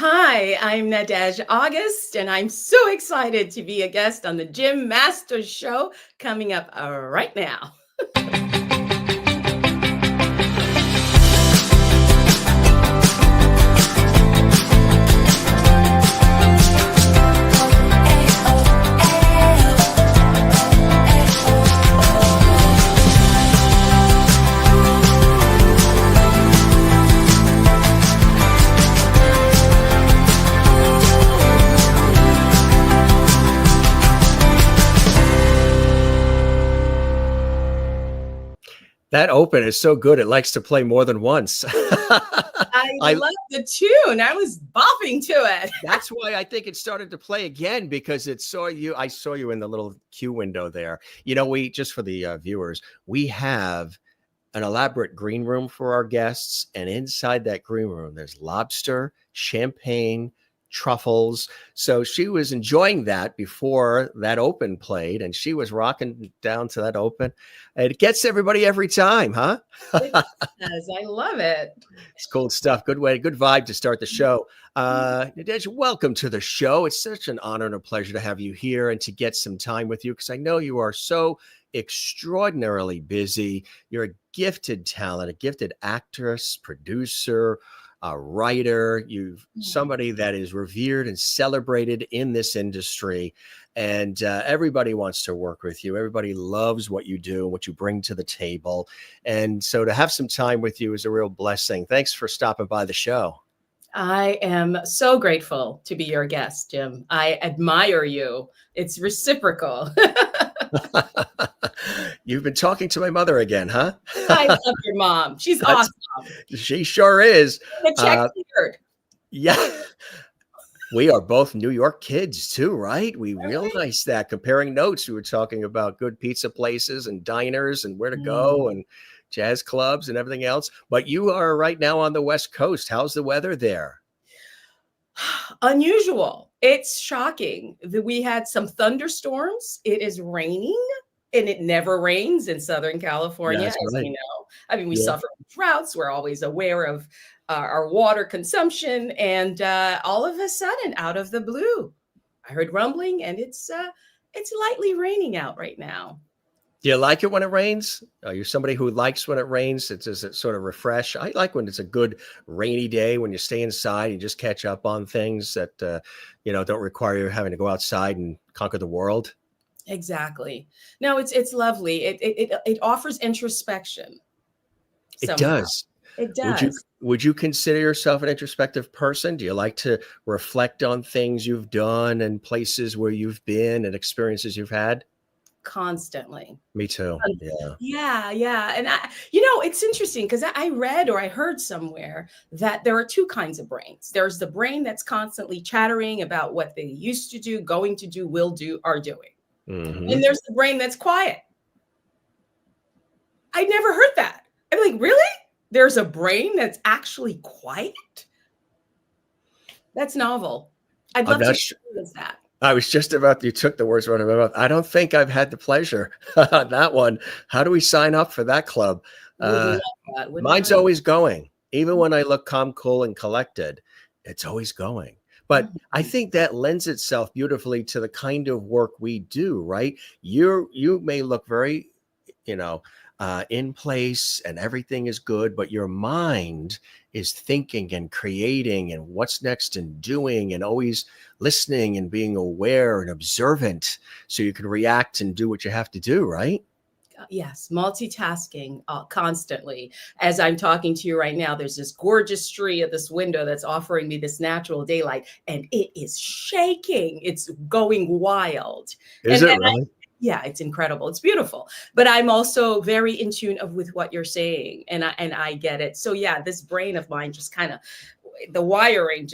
Hi, I'm Nadège August, and I'm so excited to be a guest on the Gym Masters Show coming up right now. That open is so good. It likes to play more than once. I love the tune. I was bopping to it. That's why I think it started to play again, because it saw you. I saw you in the little queue window there. We just for the viewers, we have an elaborate green room for our guests, and inside that green room, there's lobster, champagne, truffles. So she was enjoying that before that open played, and she was rocking down to that open. It gets everybody every time, huh? It does. I love it. It's cool stuff. Good way, good vibe to start the show. Nadège, welcome to the show. It's such an honor and a pleasure to have you here and to get some time with you, because I know you are so extraordinarily busy. You're a gifted talent, a gifted actress, producer, a writer. You've somebody that is revered and celebrated in this industry, and everybody wants to work with you. Everybody loves what you do, what you bring to the table, and so to have some time with you is a real blessing. Thanks for stopping by the show. I am so grateful to be your guest, Jim. I admire you. It's reciprocal. You've been talking to my mother again, huh? I love your mom. She's awesome. She sure is. The check cleared. Yeah. We are both New York kids too, right? We realized that comparing notes. We were talking about good pizza places and diners and where to go and jazz clubs and everything else. But you are right now on the West Coast. How's the weather there? Unusual. It's shocking that we had some thunderstorms. It is raining, and it never rains in Southern California, as right. you know. I mean, we suffer from droughts. We're always aware of our water consumption, and all of a sudden, out of the blue, I heard rumbling, and it's lightly raining out right now. Do you like it when it rains? Are you somebody who likes when it rains? Does it sort of refresh? I like when it's a good rainy day, when you stay inside and just catch up on things that don't require you having to go outside and conquer the world. Exactly. No, it's lovely. It offers introspection. It does. It does. Would you consider yourself an introspective person? Do you like to reflect on things you've done and places where you've been and experiences you've had? Constantly. Me too. Yeah. And it's interesting because I read or I heard somewhere that there are two kinds of brains. There's the brain that's constantly chattering about what they used to do, going to do, will do, are doing. Mm-hmm. And there's the brain that's quiet. I never heard that. I'm like, really? There's a brain that's actually quiet? That's novel. I'd love to experience that. I was just about, you took the words right out of my mouth. I don't think I've had the pleasure on that one. How do we sign up for that club? Mine's always going. Even when I look calm, cool, and collected, it's always going. But I think that lends itself beautifully to the kind of work we do, right? You may look very, in place and everything is good, but your mind is thinking and creating and what's next and doing and always listening and being aware and observant so you can react and do what you have to do, right? Yes, multitasking constantly. As I'm talking to you right now, there's this gorgeous tree at this window that's offering me this natural daylight, and it is shaking. It's going wild. Is it really? Yeah, it's incredible. It's beautiful. But I'm also very in tune with what you're saying, and I get it. So yeah, this brain of mine just kind of, the wiring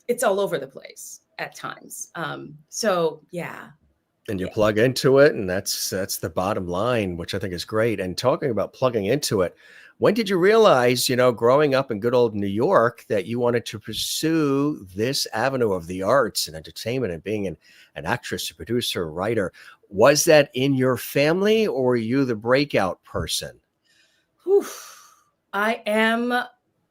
it's all over the place at times. So yeah. And you plug into it, and that's the bottom line, which I think is great. And talking about plugging into it, when did you realize, growing up in good old New York, that you wanted to pursue this avenue of the arts and entertainment and being an actress, a producer, a writer? Was that in your family, or were you the breakout person? I am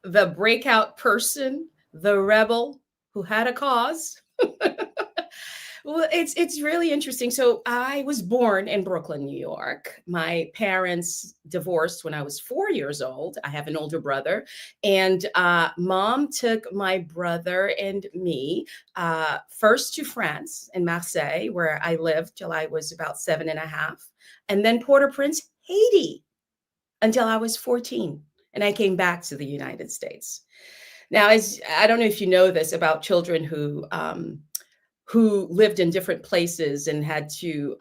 the breakout person, the rebel, who had a cause. Well, it's really interesting. So I was born in Brooklyn, New York. My parents divorced when I was 4 years old. I have an older brother, and mom took my brother and me first to France in Marseille, where I lived till I was about 7.5, and then Port-au-Prince, Haiti, until I was 14, and I came back to the United States. Now, as I don't know if you know this about children who lived in different places and had to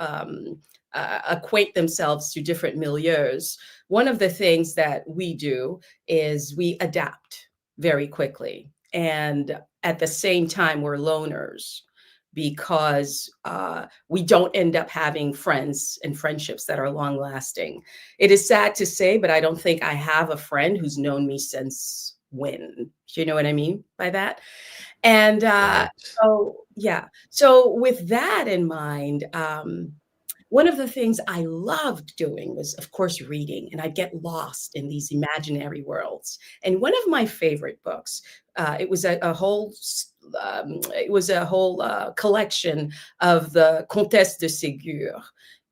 acquaint themselves to different milieus. One of the things that we do is we adapt very quickly. And at the same time, we're loners because we don't end up having friends and friendships that are long lasting. It is sad to say, but I don't think I have a friend who's known me since when. Do you know what I mean by that? And Right. so, yeah. So with that in mind, one of the things I loved doing was, of course, reading, and I'd get lost in these imaginary worlds. And one of my favorite books, it was a whole collection of the Comtesse de Ségur,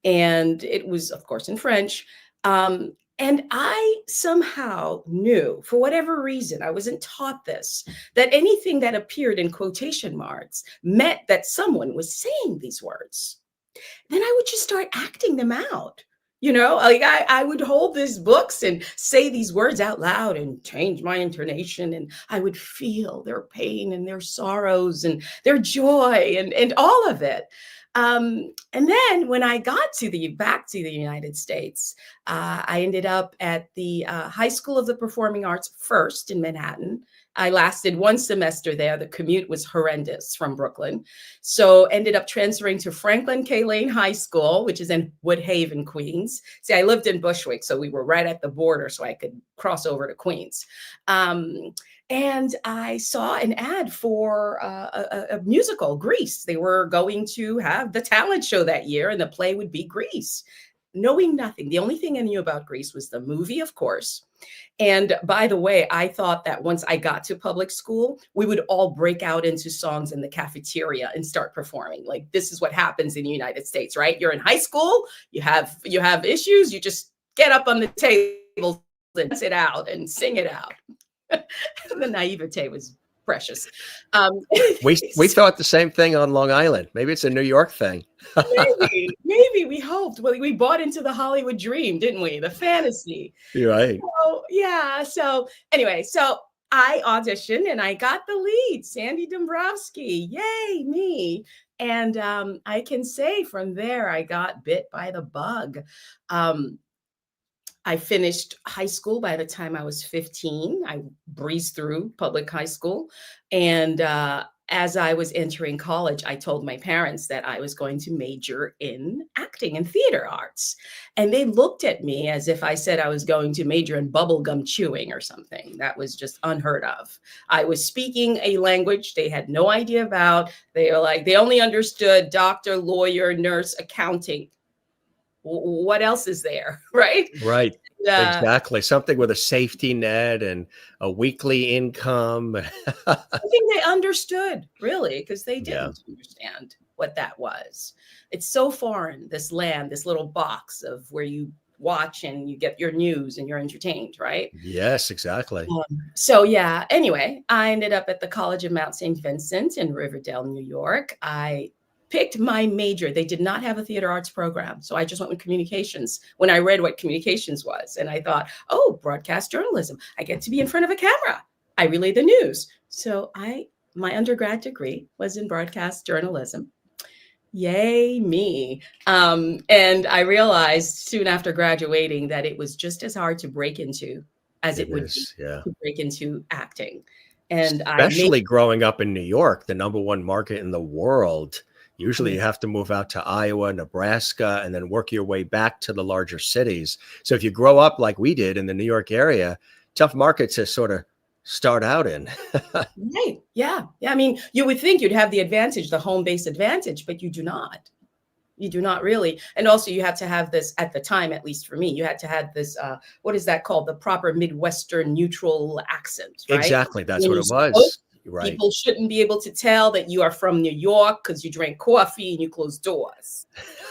and it was, of course, in French. And I somehow knew, for whatever reason, I wasn't taught this, that anything that appeared in quotation marks meant that someone was saying these words. Then I would just start acting them out. Like I would hold these books and say these words out loud and change my intonation. And I would feel their pain and their sorrows and their joy and all of it. And then when I got back to the United States, I ended up at the High School of the Performing Arts first in Manhattan. I lasted one semester there. The commute was horrendous from Brooklyn. So ended up transferring to Franklin K. Lane High School, which is in Woodhaven, Queens. See, I lived in Bushwick, so we were right at the border, so I could cross over to Queens. And I saw an ad for a musical, Grease. They were going to have the talent show that year, and the play would be Grease. Knowing nothing, the only thing I knew about Grease was the movie, of course. And by the way, I thought that once I got to public school, we would all break out into songs in the cafeteria and start performing. Like, this is what happens in the United States, right? You're in high school, you have issues, you just get up on the table and sit out and sing it out. The naivete was precious. We thought the same thing on Long Island. Maybe it's a New York thing. maybe we hoped. Well, we bought into the Hollywood dream, didn't we? The fantasy. You're right. So, yeah. So anyway, so I auditioned and I got the lead, Sandy Dombrowski. Yay, me. And I can say from there, I got bit by the bug. I finished high school by the time I was 15. I breezed through public high school. And as I was entering college, I told my parents that I was going to major in acting and theater arts. And they looked at me as if I said I was going to major in bubblegum chewing or something. That was just unheard of. I was speaking a language they had no idea about. They were like, they only understood doctor, lawyer, nurse, accounting. What else is there, right? Right. Exactly. Something with a safety net and a weekly income. I think they understood, really, because they didn't understand what that was. It's so foreign, this land, this little box of where you watch and you get your news and you're entertained, right? Yes, exactly. So yeah, anyway, I ended up at the College of Mount St. Vincent in Riverdale, New York. I picked my major. They did not have a theater arts program. So I just went with communications when I read what communications was. And I thought, oh, broadcast journalism. I get to be in front of a camera. I relay the news. So my undergrad degree was in broadcast journalism. Yay, me. And I realized soon after graduating that it was just as hard to break into as it would be to break into acting. And especially growing up in New York, the #1 market in the world. Usually you have to move out to Iowa, Nebraska, and then work your way back to the larger cities. So if you grow up like we did in the New York area, tough market to sort of start out in. Right. Yeah. I mean, you would think you'd have the advantage, the home base advantage, but you do not. You do not really. And also you have to have this, at the time, at least for me, you had to have this, what is that called? The proper Midwestern neutral accent, right? Exactly. That's what it was. Right. People shouldn't be able to tell that you are from New York because you drank coffee and you close doors,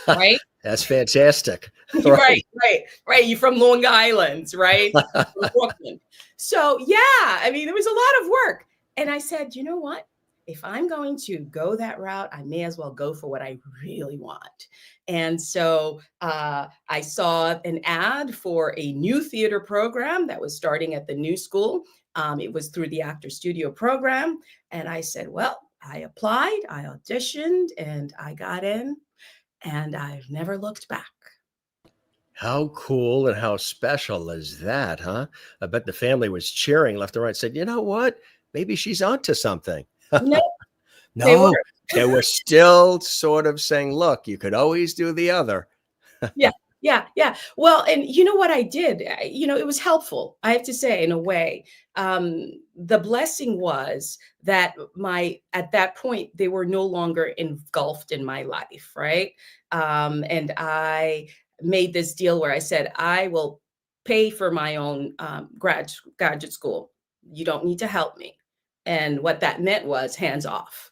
right? That's fantastic. Right, Right. right. You're from Long Island, right? From Brooklyn. So yeah, I mean, there was a lot of work. And I said, you know what? If I'm going to go that route, I may as well go for what I really want. And so I saw an ad for a new theater program that was starting at the new school. It was through the Actor Studio program. And I said, well, I applied, I auditioned, and I got in, and I've never looked back. How cool and how special is that, huh? I bet the family was cheering left and right, said, you know what? Maybe she's onto something. No, they were. No, they were still sort of saying, look, you could always do the other. Yeah, yeah, yeah. Well, and you know what I did? It was helpful, I have to say, in a way. The blessing was that at that point, they were no longer engulfed in my life, right? And I made this deal where I said, I will pay for my own graduate school. You don't need to help me. And what that meant was hands off.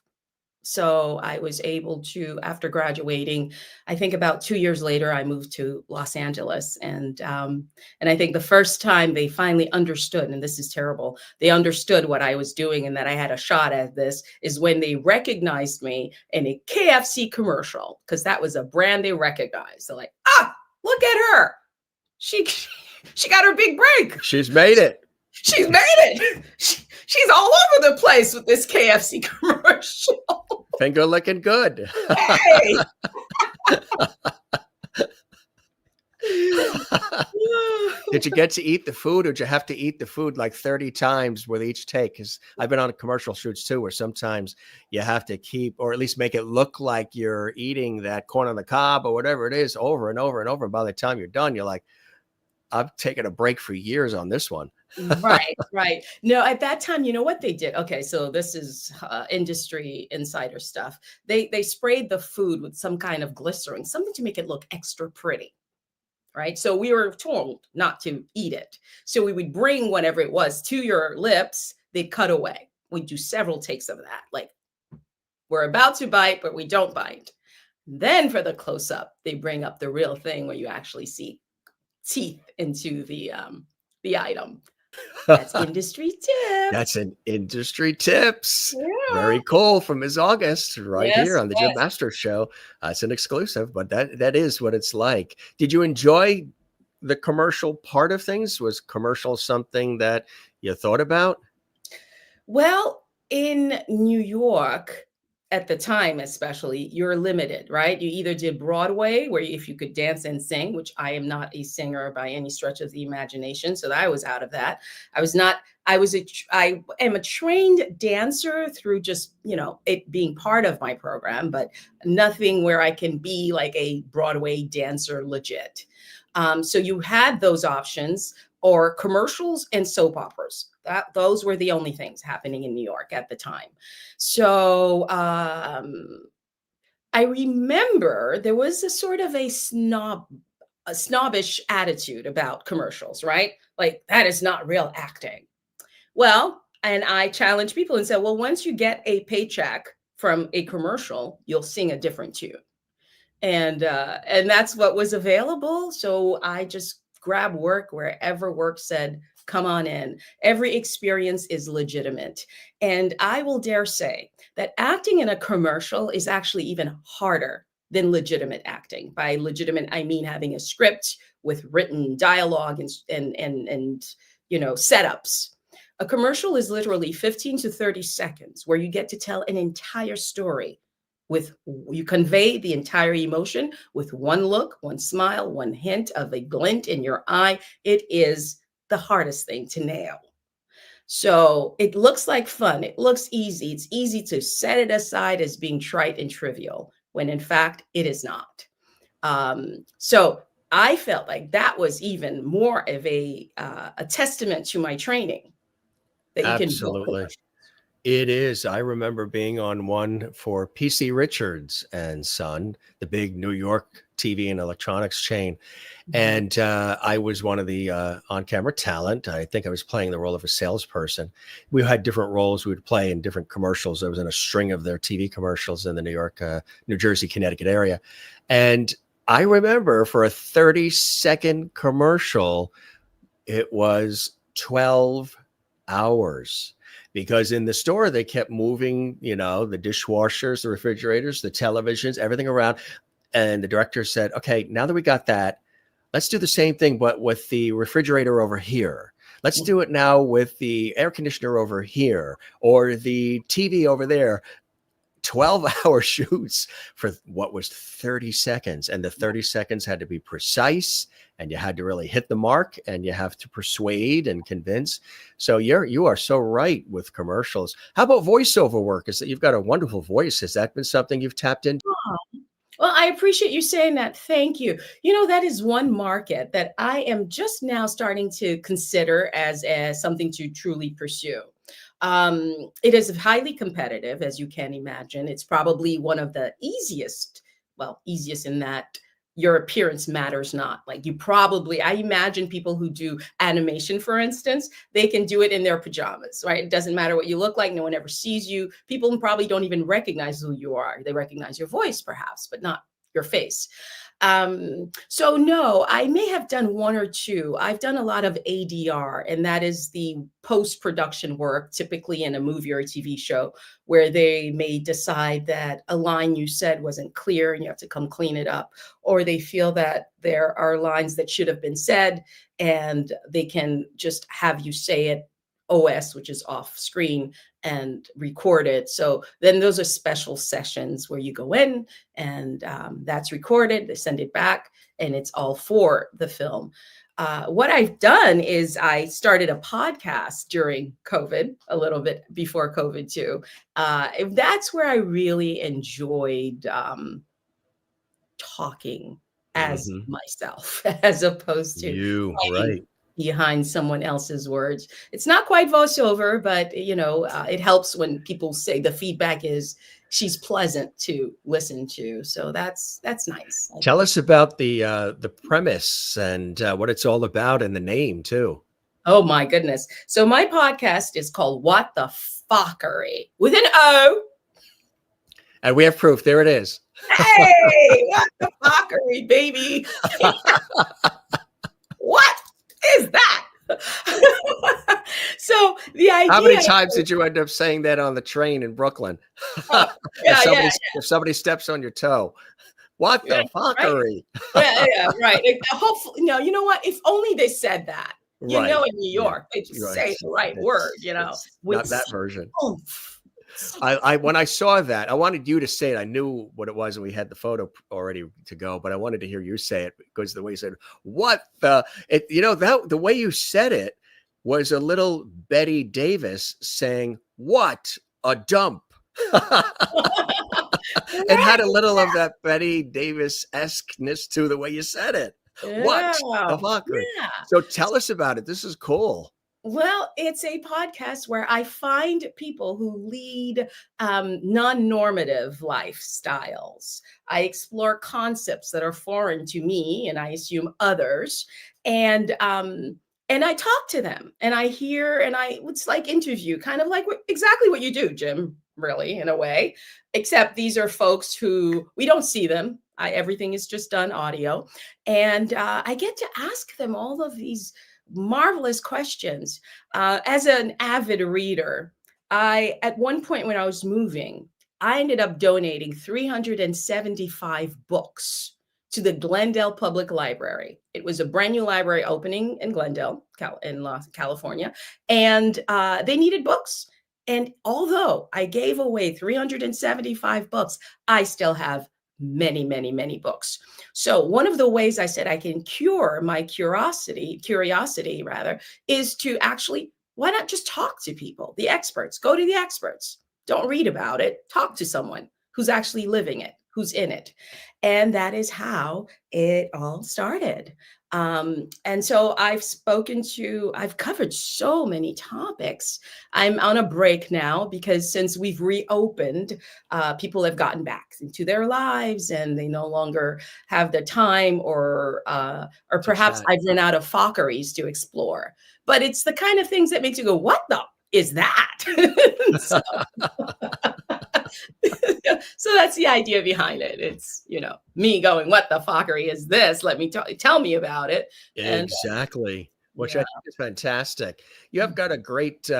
So I was able to, after graduating, I think about 2 years later, I moved to Los Angeles, and I think the first time they finally understood, and this is terrible, they understood what I was doing and that I had a shot at this, is when they recognized me in a KFC commercial, because that was a brand they recognized. They're like, look at her, she she got her big break. She's made it. She's made it. She's all over the place with this KFC commercial. Finger looking good. Hey. Did you get to eat the food, or did you have to eat the food like 30 times with each take? Because I've been on commercial shoots too, where sometimes you have to keep, or at least make it look like you're eating that corn on the cob or whatever it is over and over and over. And by the time you're done, you're like, I've taken a break for years on this one. Right, right. No, at that time, you know what they did? Okay, so this is industry insider stuff. They sprayed the food with some kind of glycerin, something to make it look extra pretty. Right. So we were told not to eat it. So we would bring whatever it was to your lips, they'd cut away. We'd do several takes of that. Like, we're about to bite, but we don't bite. Then for the close up, they bring up the real thing where you actually see teeth into the item. That's industry tip. That's an industry tips. Yeah. Very cool from Ms. August right Yes, here on the yes. Jim Master Show. It's an exclusive, but that is what it's like. Did you enjoy the commercial part of things? Was commercial something that you thought about? Well, in New York, at the time especially, you're limited, right? You either did Broadway, where if you could dance and sing, which I am not a singer by any stretch of the imagination, so I was out of that. I am a trained dancer through just, it being part of my program, but nothing where I can be like a Broadway dancer legit. So you had those options, or commercials and soap operas. Those were the only things happening in New York at the time. So I remember there was a sort of a snobbish attitude about commercials, right? Like, that is not real acting. Well, and I challenged people and said, well, once you get a paycheck from a commercial, you'll sing a different tune. And that's what was available. So I just grabbed work wherever work said, come on in. Every experience is legitimate. And I will dare say that acting in a commercial is actually even harder than legitimate acting. By legitimate, I mean having a script with written dialogue and setups. A commercial is literally 15 to 30 seconds where you get to tell an entire story. You convey the entire emotion with one look, one smile, one hint of a glint in your eye. It is the hardest thing to nail. So it looks like fun. It looks easy. It's easy to set it aside as being trite and trivial, when in fact it is not. So I felt like that was even more of a testament to my training, that you can book Absolutely. commercials. It is. I remember being on one for PC Richards and Son, the big New York TV and electronics chain. And I was one of the on-camera talent. I think I was playing the role of a salesperson. We had different roles we would play in different commercials. I was in a string of their TV commercials in the New York, New Jersey, Connecticut area. And I remember for a 30-second commercial, it was 12 hours. Because in the store, they kept moving, the dishwashers, the refrigerators, the televisions, everything around. And the director said, okay, now that we got that, let's do the same thing, but with the refrigerator over here. Let's do it now with the air conditioner over here or the TV over there. 12-hour shoots for what was 30 seconds. And the 30 seconds had to be precise, and you had to really hit the mark, and you have to persuade and convince. So you are so right with commercials. How about voiceover work? Is that you've got a wonderful voice? Has that been something you've tapped into? Well, I appreciate you saying that. Thank you. That is one market that I am just now starting to consider as something to truly pursue. It is highly competitive, as you can imagine. It's probably one of the easiest in that your appearance matters not. Like I imagine people who do animation, for instance, they can do it in their pajamas, right? It doesn't matter what you look like. No one ever sees you. People probably don't even recognize who you are. They recognize your voice perhaps, but not your face. So no, I may have done one or two. I've done a lot of ADR, and that is the post-production work, typically in a movie or a TV show, where they may decide that a line you said wasn't clear and you have to come clean it up, or they feel that there are lines that should have been said and they can just have you say it OS, which is off screen, and record it. So then those are special sessions where you go in and that's recorded, they send it back, and it's all for the film. What I've done is I started a podcast during COVID, a little bit before COVID too. That's where I really enjoyed talking as myself, as opposed to you, right, behind someone else's words. It's not quite voiceover, but it helps when people say the feedback is she's pleasant to listen to. So that's nice. Tell us about the premise and what it's all about, and the name too. Oh my goodness. So my podcast is called What the Fuckery, with an O. And we have proof. There it is. Hey, what the fuckery, baby. What is that? So the idea. How many times did you end up saying that on the train in Brooklyn? If somebody steps on your toe, what the fuckery? Right? Yeah, right. Hopefully, you know what? If only they said that. In New York, they just say the right word. Not that version. When I saw that, I wanted you to say it. I knew what it was, and we had the photo already to go, but I wanted to hear you say it, because the way you said, the way you said it was a little Betty Davis saying, what a dump. It had a little of that Betty Davis-esqueness to the way you said it. Yeah. What the fuckery? Yeah. So tell us about it. This is cool. Well, it's a podcast where I find people who lead non-normative lifestyles. I explore concepts that are foreign to me, and I assume others, and I talk to them, and I hear, and it's like interview, kind of like exactly what you do, Jim, really, in a way, except these are folks who we don't see them. Everything is just done audio, and I get to ask them all of these marvelous questions. As an avid reader, at one point when I was moving, I ended up donating 375 books to the Glendale Public Library. It was a brand new library opening in Glendale, California, and they needed books. And although I gave away 375 books, I still have many, many, many books. So one of the ways I said I can cure my curiosity rather, is to actually, why not just talk to people, the experts, go to the experts. Don't read about it. Talk to someone who's actually living it, who's in it. And that is how it all started. And so I've covered so many topics. I'm on a break now because since we've reopened, people have gotten back into their lives and they no longer have the time, or perhaps I've run out of fuckeries to explore. But it's the kind of things that makes you go, what the is that? so, so that's the idea behind it. It's, me going, what the fuckery is this? Let me tell me about it. Exactly. Which I think is fantastic. You have got a great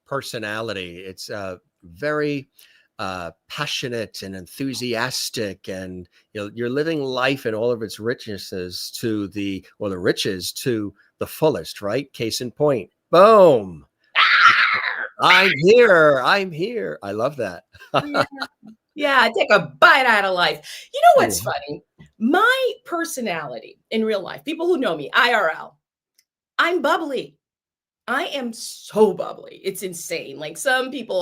personality. It's very passionate and enthusiastic, and you're living life in all of its richnesses the riches to the fullest, right? Case in point, boom. I'm here. I love that. Yeah, take a bite out of life. You know what's funny? My personality in real life, people who know me, IRL, I'm bubbly. I am so bubbly. It's insane. Like some people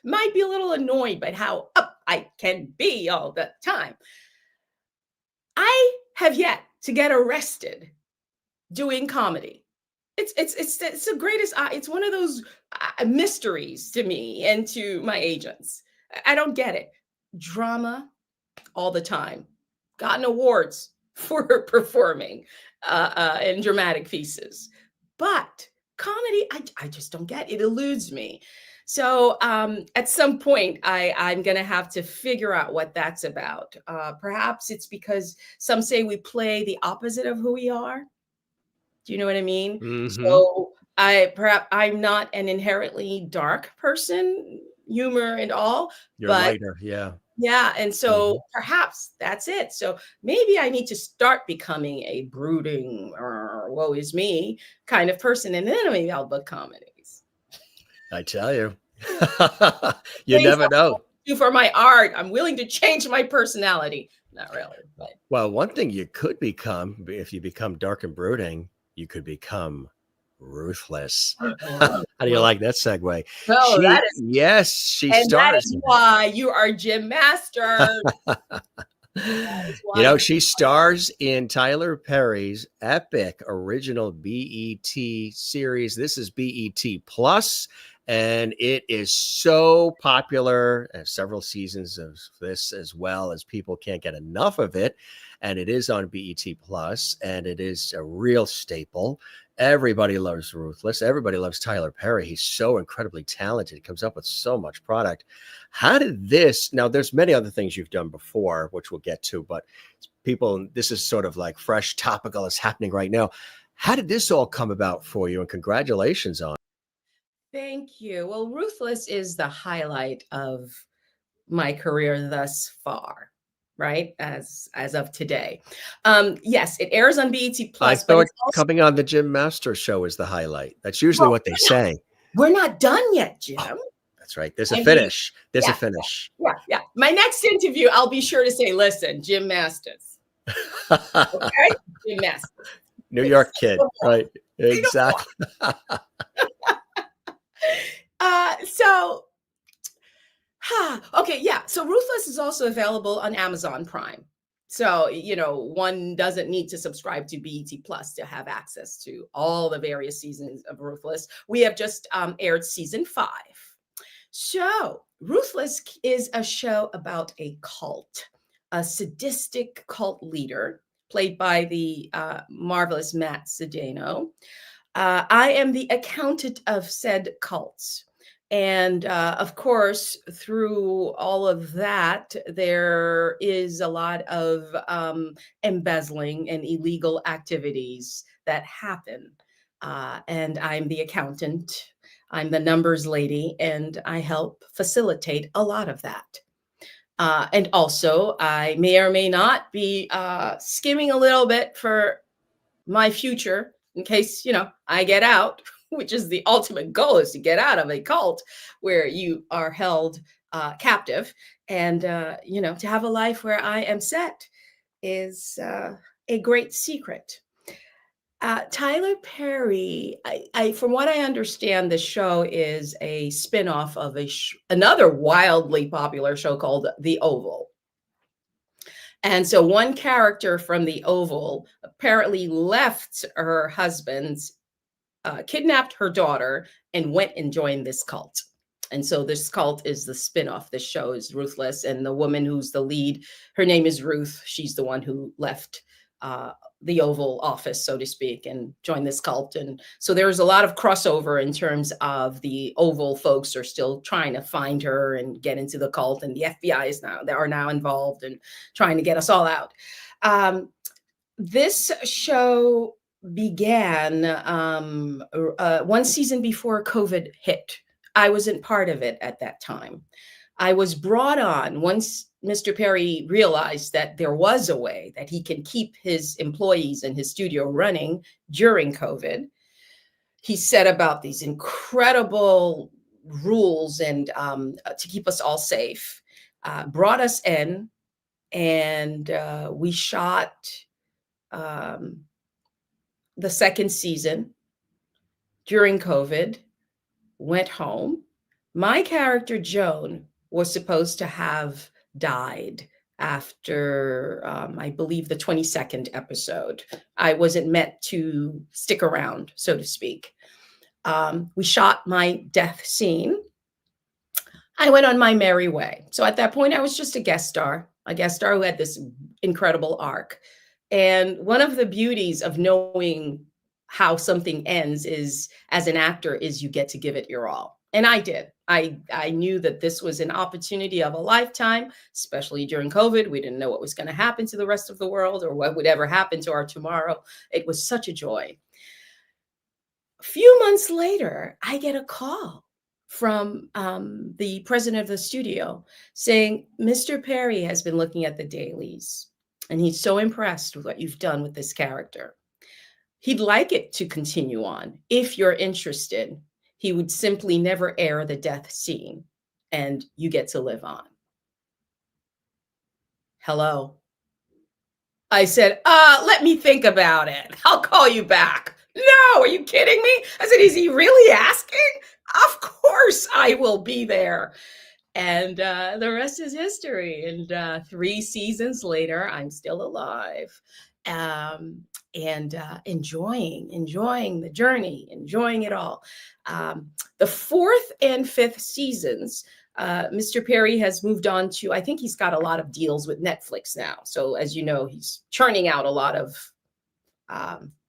might be a little annoyed by how up I can be all the time. I have yet to get arrested doing comedy. It's the greatest. It's one of those mysteries to me and to my agents. I don't get it. Drama all the time. Gotten awards for performing in dramatic pieces, but comedy, I just don't get. It eludes me. So at some point, I'm going to have to figure out what that's about. Perhaps it's because some say we play the opposite of who we are. Do you know what I mean? Mm-hmm. So I'm not an inherently dark person, humor and all. You're lighter, yeah. Yeah, and so perhaps that's it. So maybe I need to start becoming a brooding, woe is me kind of person, and then maybe I'll book comedies. I tell you, you never know. For my art, I'm willing to change my personality. Not really, but well, one thing you could become, if you become dark and brooding, you could become ruthless. How do you like that segue? No, she and stars. That is why you are Jim Master. She stars in Tyler Perry's epic original BET series. This is BET Plus, and it is so popular. Several seasons of this as well, as people can't get enough of it. And it is on BET Plus, and it is a real staple. Everybody loves Ruthless. Everybody loves Tyler Perry. He's so incredibly talented. He comes up with so much product. How did this, now there's many other things you've done before, which we'll get to, but this is sort of like fresh, topical, is happening right now. How did this all come about for you? And congratulations on it. Thank you. Well, Ruthless is the highlight of my career thus far. Right, as of today. Yes, it airs on BET Plus. I thought coming on the Jim Master show is the highlight. That's usually what they say. We're not done yet, Jim. Oh, that's right. There's a finish. There's a finish. Yeah. My next interview, I'll be sure to say, listen, Jim Masters. Okay, Jim Masters. New York kid, right? Exactly. Okay, yeah. So Ruthless is also available on Amazon Prime. So, one doesn't need to subscribe to BET Plus to have access to all the various seasons of Ruthless. We have just aired season 5. So Ruthless is a show about a cult, a sadistic cult leader played by the marvelous Matt Sedano. I am the accountant of said cults. And of course, through all of that, there is a lot of embezzling and illegal activities that happen. And I'm the accountant. I'm the numbers lady, and I help facilitate a lot of that. And also, I may or may not be skimming a little bit for my future in case, I get out. Which is the ultimate goal, is to get out of a cult where you are held captive, and to have a life where I am set is a great secret. Tyler Perry, I from what I understand, the show is a spinoff of another wildly popular show called The Oval. And so one character from the Oval apparently left her husband's, kidnapped her daughter, and went and joined this cult. And so this cult is the spinoff. This show is Ruthless, and the woman who's the lead, her name is Ruth. She's the one who left the Oval Office, so to speak, and joined this cult. And so there's a lot of crossover in terms of the Oval folks are still trying to find her and get into the cult, and the FBI is now, they are now involved and trying to get us all out. This show began one season before COVID hit. I wasn't part of it at that time. I was brought on once Mr. Perry realized that there was a way that he can keep his employees in his studio running during COVID. He set about these incredible rules and to keep us all safe, brought us in, and we shot the second season during COVID, went home. My character, Joan, was supposed to have died after, I believe, the 22nd episode. I wasn't meant to stick around, so to speak. We shot my death scene. I went on my merry way. So at that point, I was just a guest star who had this incredible arc. And one of the beauties of knowing how something ends is, as an actor, is you get to give it your all. And I did. I knew that this was an opportunity of a lifetime, especially during COVID. We didn't know what was going to happen to the rest of the world or what would ever happen to our tomorrow. It was such a joy. A few months later, I get a call from the president of the studio saying, Mr. Perry has been looking at the dailies, and he's so impressed with what you've done with this character. He'd like it to continue on. If you're interested, he would simply never air the death scene, and you get to live on. Hello. I said, let me think about it. I'll call you back. No, are you kidding me? I said, is he really asking? Of course I will be there. And the rest is history. And 3 seasons later, I'm still alive. And enjoying the journey, enjoying it all. The 4th and 5th seasons, Mr. Perry has moved on to, I think he's got a lot of deals with Netflix now. So as you know, he's churning out a lot of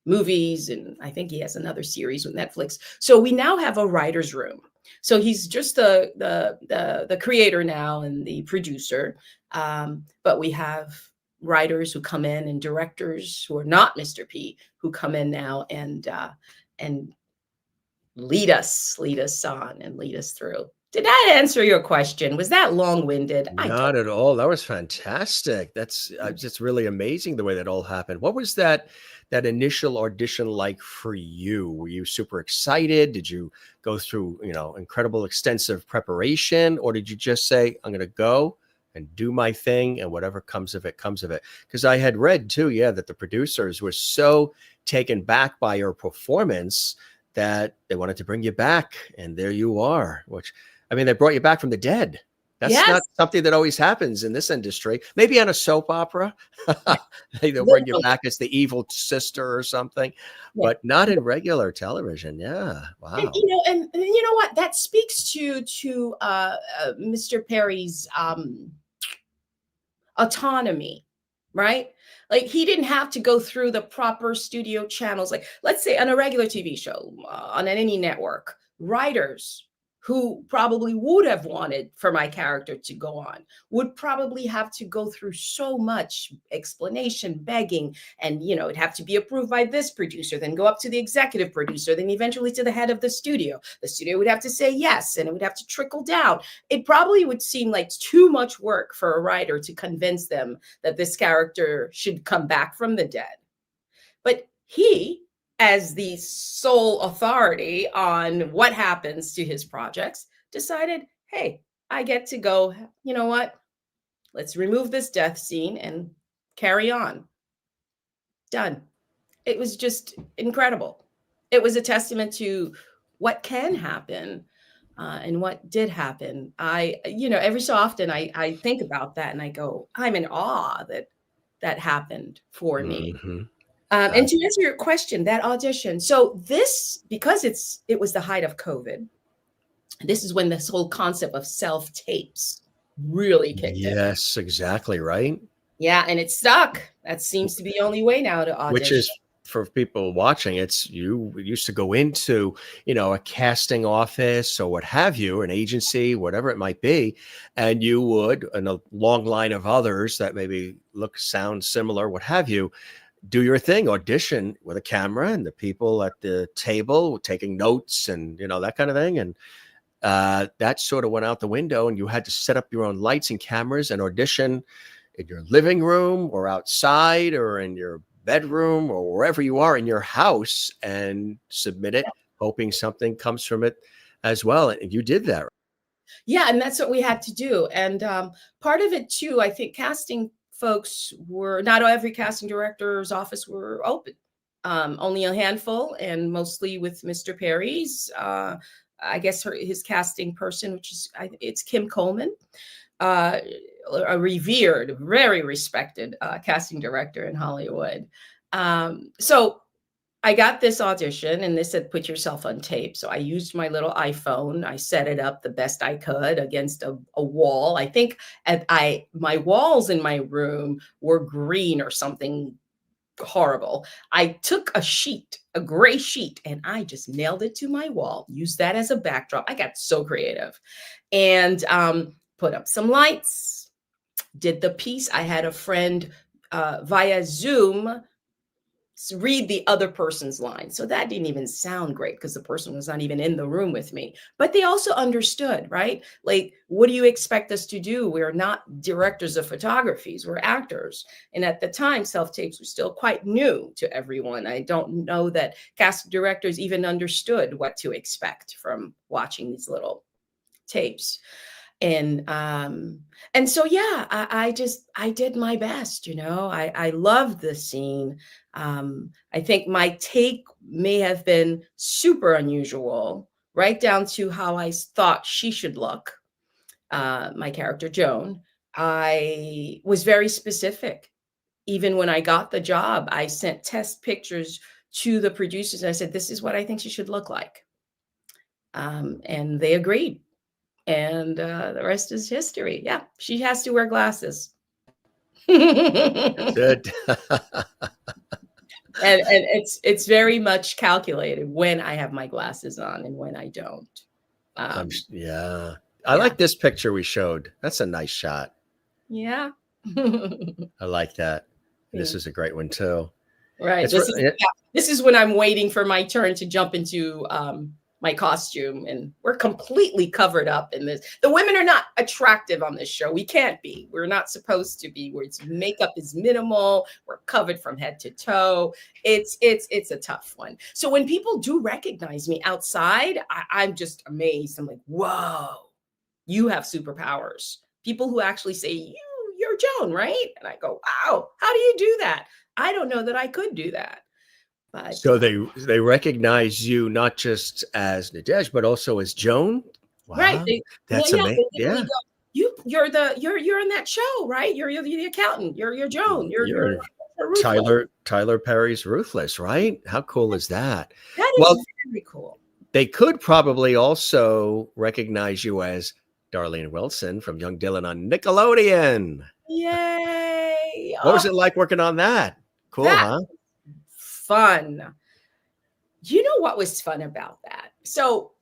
movies, and I think he has another series with Netflix. So we now have a writer's room. So he's just the creator now and the producer, but we have writers who come in and directors who are not Mr. P who come in now and lead us on and lead us through. Did that answer your question? Was that long-winded? Not at all. That was fantastic. That's just really amazing the way that all happened. What was that initial audition like for you? Were you super excited? Did you go through, incredible extensive preparation, or did you just say, I'm going to go and do my thing, and whatever comes of it, comes of it? Because I had read too, that the producers were so taken back by your performance that they wanted to bring you back, and there you are. Which, they brought you back from the dead. That's not something that always happens in this industry. Maybe on a soap opera, they'll bring you back as the evil sister or something, but not in regular television. Yeah, wow. And you know what? That speaks to Mr. Perry's autonomy, right? Like, he didn't have to go through the proper studio channels. Like, let's say on a regular TV show, on any network, writers who probably would have wanted for my character to go on would probably have to go through so much explanation, begging, and it'd have to be approved by this producer, then go up to the executive producer, then eventually to the head of the studio. The studio would have to say yes, and it would have to trickle down. It probably would seem like too much work for a writer to convince them that this character should come back from the dead. But he, as the sole authority on what happens to his projects, decided, hey, I get to go, you know what? Let's remove this death scene and carry on. Done. It was just incredible. It was a testament to what can happen and what did happen. Every so often I think about that and I go, I'm in awe that that happened for me. Mm-hmm. And to answer your question, that audition, so this, because it was the height of COVID, this is when this whole concept of self-tapes really kicked in. Yes, exactly right. Yeah, and it stuck. That seems to be the only way now to Which audition. is, for people watching, it's, you used to go into, a casting office or what have you, an agency, whatever it might be, and you would, in a long line of others that maybe sound similar, what have you, do your thing, audition with a camera, and the people at the table taking notes and, that kind of thing. And that sort of went out the window, and you had to set up your own lights and cameras and audition in your living room or outside or in your bedroom or wherever you are in your house, and submit it, hoping something comes from it as well. And you did that. Yeah, and that's what we had to do. And part of it too, I think casting folks were, not every casting director's office were open. Only a handful, and mostly with Mr. Perry's. I guess his casting person, which is, it's Kim Coleman, a revered, very respected casting director in Hollywood. So I got this audition, and they said, put yourself on tape. So I used my little iPhone. I set it up the best I could against a wall. I think my walls in my room were green or something horrible. I took a gray sheet, and I just nailed it to my wall, used that as a backdrop. I got so creative, and put up some lights, did the piece. I had a friend via Zoom read the other person's line. So that didn't even sound great because the person was not even in the room with me. But they also understood, right? Like, what do you expect us to do? We're not directors of photographies, we're actors. And at the time, self-tapes were still quite new to everyone. I don't know that cast directors even understood what to expect from watching these little tapes. And so, yeah, I did my best, I loved the scene. I think my take may have been super unusual, right down to how I thought she should look. My character, Joan, I was very specific. Even when I got the job, I sent test pictures to the producers. I said, this is what I think she should look like. And they agreed. And the rest is history. Yeah, she has to wear glasses. Good. And it's very much calculated when I have my glasses on and when I don't. Yeah. I like this picture we showed. That's a nice shot. Yeah. I like that. This is a great one too. Right. This is when I'm waiting for my turn to jump into my costume, and we're completely covered up in this. The women are not attractive on this show. We can't be. We're not supposed to be. Where its makeup is minimal. We're covered from head to toe. It's a tough one. So when people do recognize me outside, I'm just amazed. I'm like, whoa, you have superpowers. People who actually say, you're Joan, right? And I go, wow, how do you do that? I don't know that I could do that. But so they recognize you not just as Nadège, but also as Joan. Wow. Right. That's amazing. Yeah. You're in that show, right? You're the accountant. You're Joan. You're Tyler Perry's Ruthless, right? How cool is that? That is very cool. They could probably also recognize you as Darlene Wilson from Young Dylan on Nickelodeon. Yay. What was it like working on that? Cool, huh? Fun. You know what was fun about that? So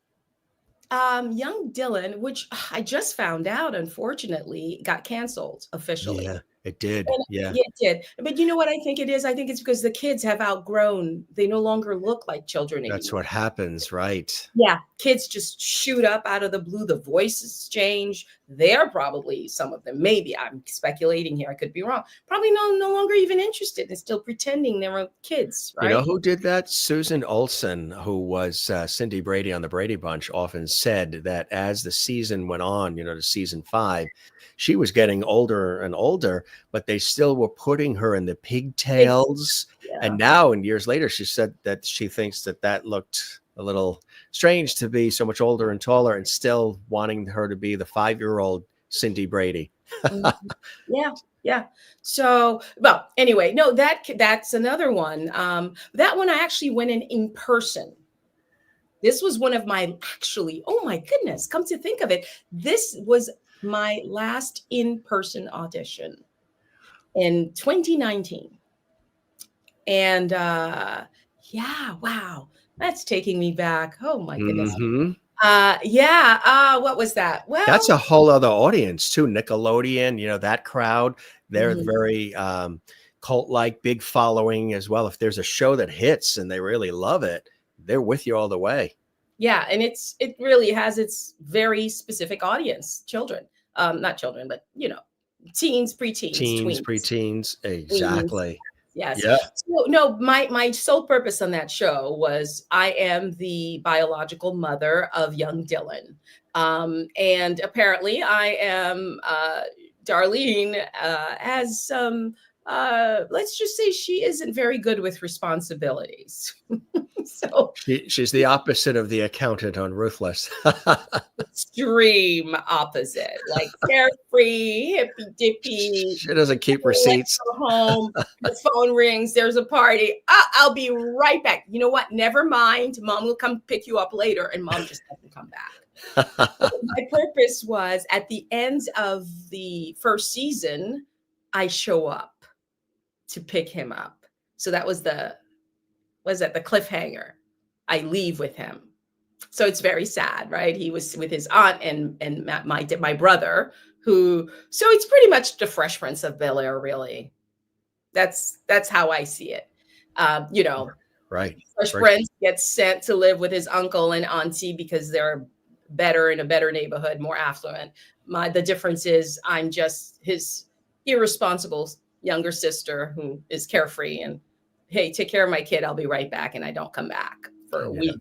Young Dylan, which I just found out, unfortunately, got canceled officially. Yeah, it did. Yeah, it did. But you know what I think it is? I think it's because the kids have outgrown. They no longer look like children anymore. That's what happens, right? Yeah, kids just shoot up out of the blue. The voices change. They're probably, some of them, maybe, I'm speculating here, I could be wrong, probably no longer even interested. They're still pretending they're kids, right? You know who did that? Susan Olsen, who was Cindy Brady on the Brady Bunch, often said that as the season went on, to season 5, she was getting older and older, but they still were putting her in the pigtails. Yeah. And now, and years later, she said that she thinks that looked a little strange to be so much older and taller and still wanting her to be the 5-year-old Cindy Brady. Mhm. Yeah, yeah. So, well, anyway, no, that's another one. That one I actually went in person. This was one of my actually, oh my goodness, come to think of it, this was my last in-person audition in 2019. And yeah, wow, that's taking me back. Oh my goodness. Hmm. Yeah, what was that? That's a Well, whole other audience too. Nickelodeon, that crowd, they're mhm. very cult-like, big following as well. If there's a show that hits and they really love it, they're with you all the way. Yeah, and it really has its very specific audience, children. Not children, but teens, preteens, Teens, tweens, preteens, tweens. exactly. Yes. Yeah. So no, my sole purpose on that show was I am the biological mother of young Dylan. And apparently I am Darlene has some let's just say she isn't very good with responsibilities. So She's the opposite of the accountant on Ruthless. extreme opposite, like carefree, hippy dippy. She doesn't keep Let's receipts. go home. The phone rings. There's a party. I'll be right back. You know what? Never mind. Mom will come pick you up later, and mom just doesn't come back. So my purpose was at the end of the first season, I show up to pick him up. So that was the cliffhanger. I leave with him. So it's very sad, right? He was with his aunt and my brother, who. So it's pretty much the Fresh Prince of Bel-Air, really. That's how I see it. Right. Fresh Right. Prince gets sent to live with his uncle and auntie because they're better in a better neighborhood, more affluent. The difference is I'm just his irresponsible younger sister who is carefree and, hey, take care of my kid. I'll be right back, and I don't come back for a Yeah. week.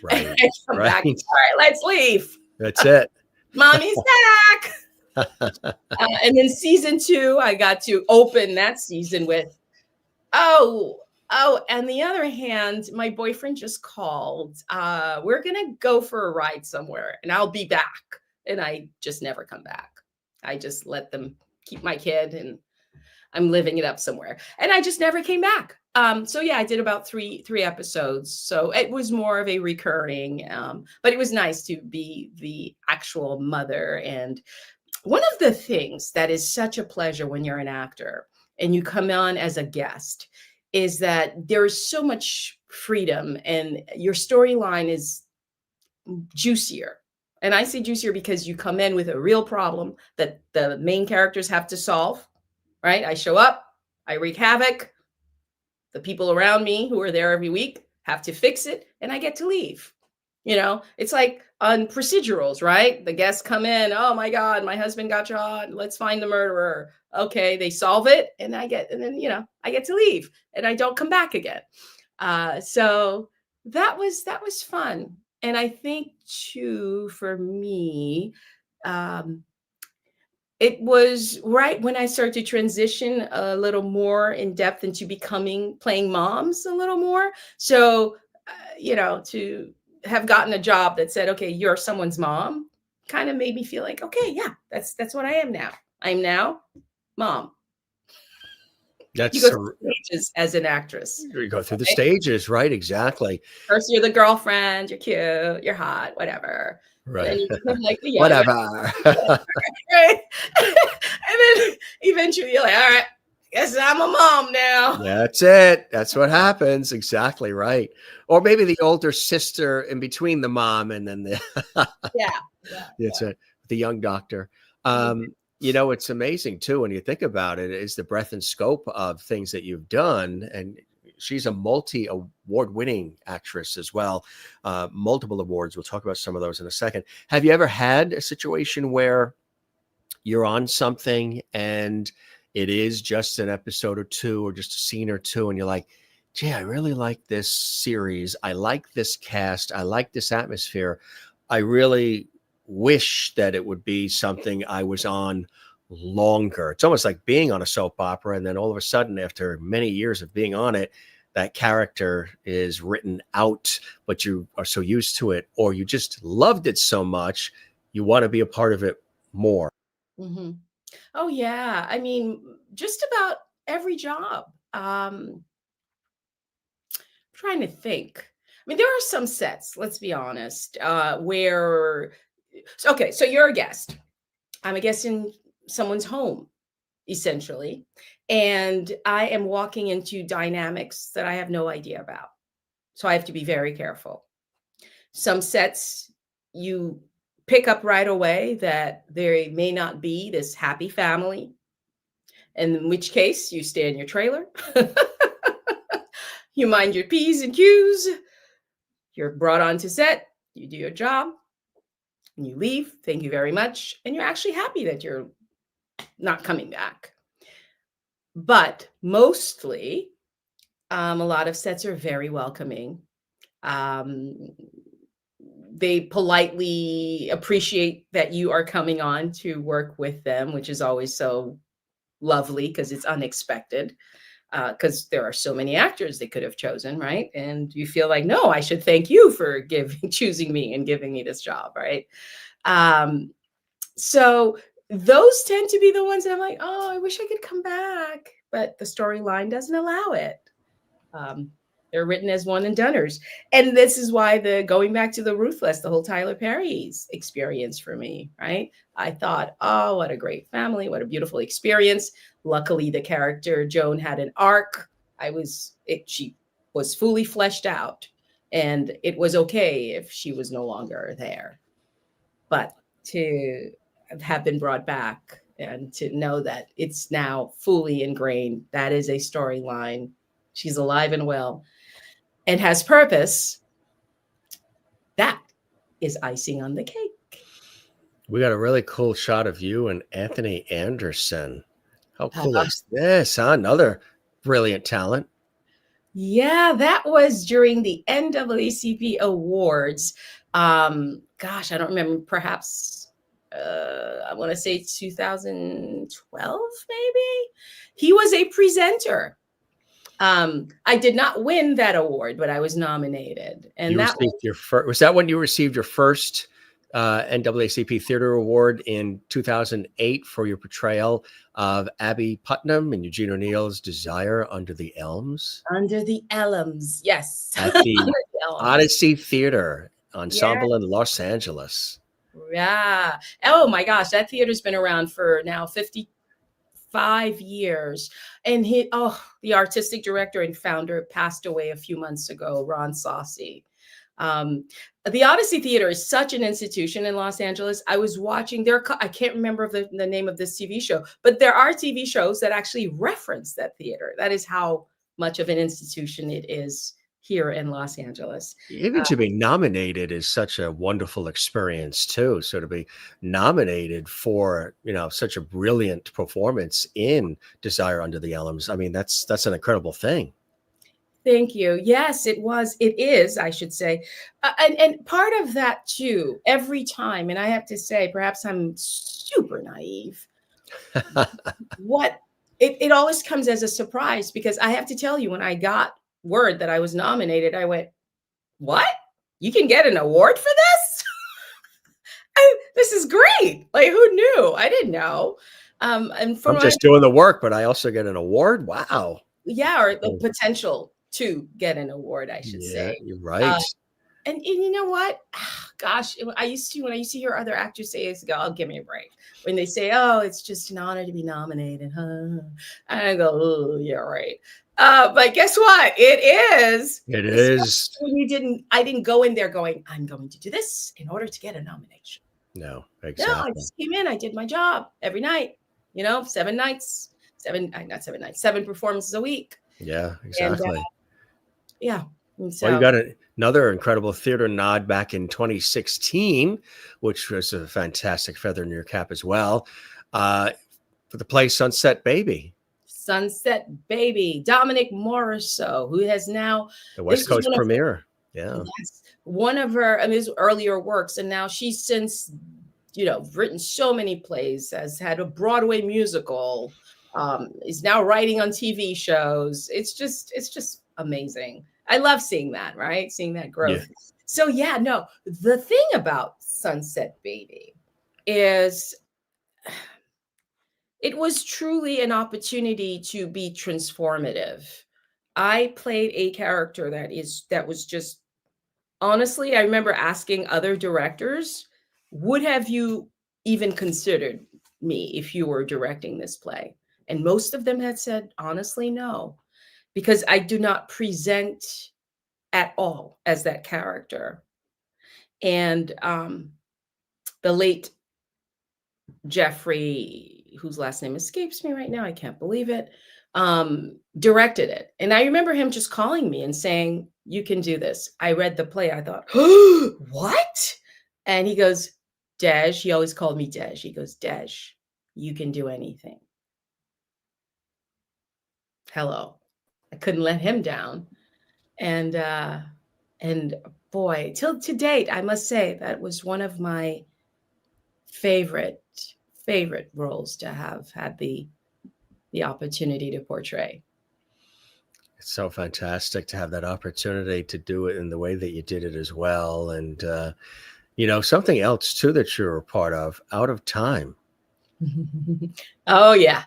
Right. And I come back. All right, let's leave. That's it. Mommy's back. And then season 2, I got to open that season with, oh, and the other hand, my boyfriend just called. We're going to go for a ride somewhere and I'll be back. And I just never come back. I just let them keep my kid and I'm living it up somewhere. And I just never came back. So yeah, I did about three episodes. So it was more of a recurring, but it was nice to be the actual mother. And one of the things that is such a pleasure when you're an actor and you come on as a guest is that there is so much freedom and your storyline is juicier. And I say juicier because you come in with a real problem that the main characters have to solve, right? I show up, I wreak havoc. The people around me who are there every week have to fix it, and I get to leave. It's like on procedurals, right? The guests come in, oh my God, my husband got shot. Let's find the murderer. Okay, they solve it, and I get to leave, and I don't come back again. So that was fun, and I think too for me, it was right when I started to transition a little more in depth into playing moms a little more. So, to have gotten a job that said, okay, you're someone's mom kind of made me feel like, okay, yeah, that's what I am now. I'm now mom. You That's go through stages as an actress. you go through the Right? stages, right? Exactly. First, you're the girlfriend, you're cute, you're hot, whatever. And then Right. you become like the young Whatever. right? And then eventually you're like, all right, guess I'm a mom now. That's it. That's what happens. Exactly right. Or maybe the older sister in between the mom and then the Yeah. it's the young doctor. Mhm. It's amazing too when you think about it, is the breadth and scope of things that you've done. And she's a multi-award winning actress as well. Multiple awards. We'll talk about some of those in a second. Have you ever had a situation where you're on something and it is just an episode or two or just a scene or two, and you're like, gee, I really like this series. I like this cast. I like this atmosphere. I really wish that it would be something I was on longer. It's almost like being on a soap opera, and then all of a sudden, after many years of being on it, that character is written out, but you are so used to it, or you just loved it so much, you want to be a part of it more. Mhm. Oh yeah. I mean, just about every job. Trying to think. I mean, there are some sets, let's be honest, where okay, so you're a guest. I'm a guest in someone's home, essentially. And I am walking into dynamics that I have no idea about. So I have to be very careful. Some sets you pick up right away that there may not be this happy family, in which case you stay in your trailer. You mind your P's and Q's. You're brought onto set, you do your job, and you leave. Thank you very much. And you're actually happy that you're not coming back. But mostly, a lot of sets are very welcoming. Um, they politely appreciate that you are coming on to work with them, which is always so lovely because it's unexpected. Because there are so many actors they could have chosen, right? And you feel like, no, I should thank you for choosing me and giving me this job, right? Um, so those tend to be the ones that I'm like, oh, I wish I could come back, but the storyline doesn't allow it. Um, they're written as one and doneers. And this is why the going back to the Ruthless, the whole Tyler Perry's experience for me, right? I thought, oh, what a great family, what a beautiful experience. Luckily, the character Joan had an arc. She was fully fleshed out, and it was okay if she was no longer there. But to have been brought back and to know that it's now fully ingrained, that is a storyline. She's alive and well and has purpose. That is icing on the cake. We got a really cool shot of you and Anthony Anderson. How cool is this? Huh? Another brilliant talent. Yeah, that was during the NAACP Awards. Gosh, I don't remember. Perhaps I want to say 2012, maybe. He was a presenter. I did not win that award, but I was nominated, and You that received your first. Was that when you received your first NAACP Theater Award in 2008 for your portrayal of Abby Putnam in Eugene O'Neill's Desire Under the Elms? Under the Elms, yes. At the Odyssey Theater Ensemble in Los Angeles. Yeah. Oh my gosh, that theater's been around for now 55 years. And the artistic director and founder passed away a few months ago, Ron Saucy. The Odyssey Theater is such an institution in Los Angeles. I was watching I can't remember the name of this TV show, but there are TV shows that actually reference that theater. That is how much of an institution it is here in Los Angeles. Even to be nominated is such a wonderful experience too. So to be nominated for, such a brilliant performance in Desire Under the Elms, I mean, that's an incredible thing. Thank you. Yes, it was. It is, I should say. And part of that too, every time, and I have to say, perhaps I'm super naive. It always comes as a surprise because I have to tell you, when I got word that I was nominated, I went, what? You can get an award for this? This is great. Like, who knew? I didn't know. And I'm just doing the work, but I also get an award. Wow. Yeah, or the potential to get an award, I should say. You're right. And you know what? Gosh, when I used to hear other actors say years ago, "Oh, give me a break." When they say, "Oh, it's just an honor to be nominated," and I go, "Oh, you're right." But guess what? It is. It is. When I didn't go in there going, "I'm going to do this in order to get a nomination." No, exactly. No, I just came in. I did my job every night. 7 nights, not 7 nights, 7 performances a week. Yeah, exactly. And, yeah. So, you got another incredible theater nod back in 2016, which was a fantastic feather in your cap as well, for the play Sunset Baby. Sunset Baby, Dominic Morisseau, who has now the West Coast premiere. Yeah. Yes, one of his earlier works, and now she's since, written so many plays, has had a Broadway musical, is now writing on TV shows. It's just amazing. I love seeing that, right? Seeing that growth. Yeah. So the thing about Sunset Baby is It was truly an opportunity to be transformative. I played a character that was just honestly, I remember asking other directors, would have you even considered me if you were directing this play? And most of them had said, honestly, no, because I do not present at all as that character. And the late Jeffrey, whose last name escapes me right now, I can't believe it, directed it. And I remember him just calling me and saying, you can do this. I read the play. I thought, what? And he goes, Dej, he always called me Dej. He goes, Dej, you can do anything. Hello. I couldn't let him down. And boy, till to date, I must say that was one of my favorite roles to have had the opportunity to portray. It's so fantastic to have that opportunity to do it in the way that you did it as well. And, something else too that you're a part of, Out of Time. Oh, yeah.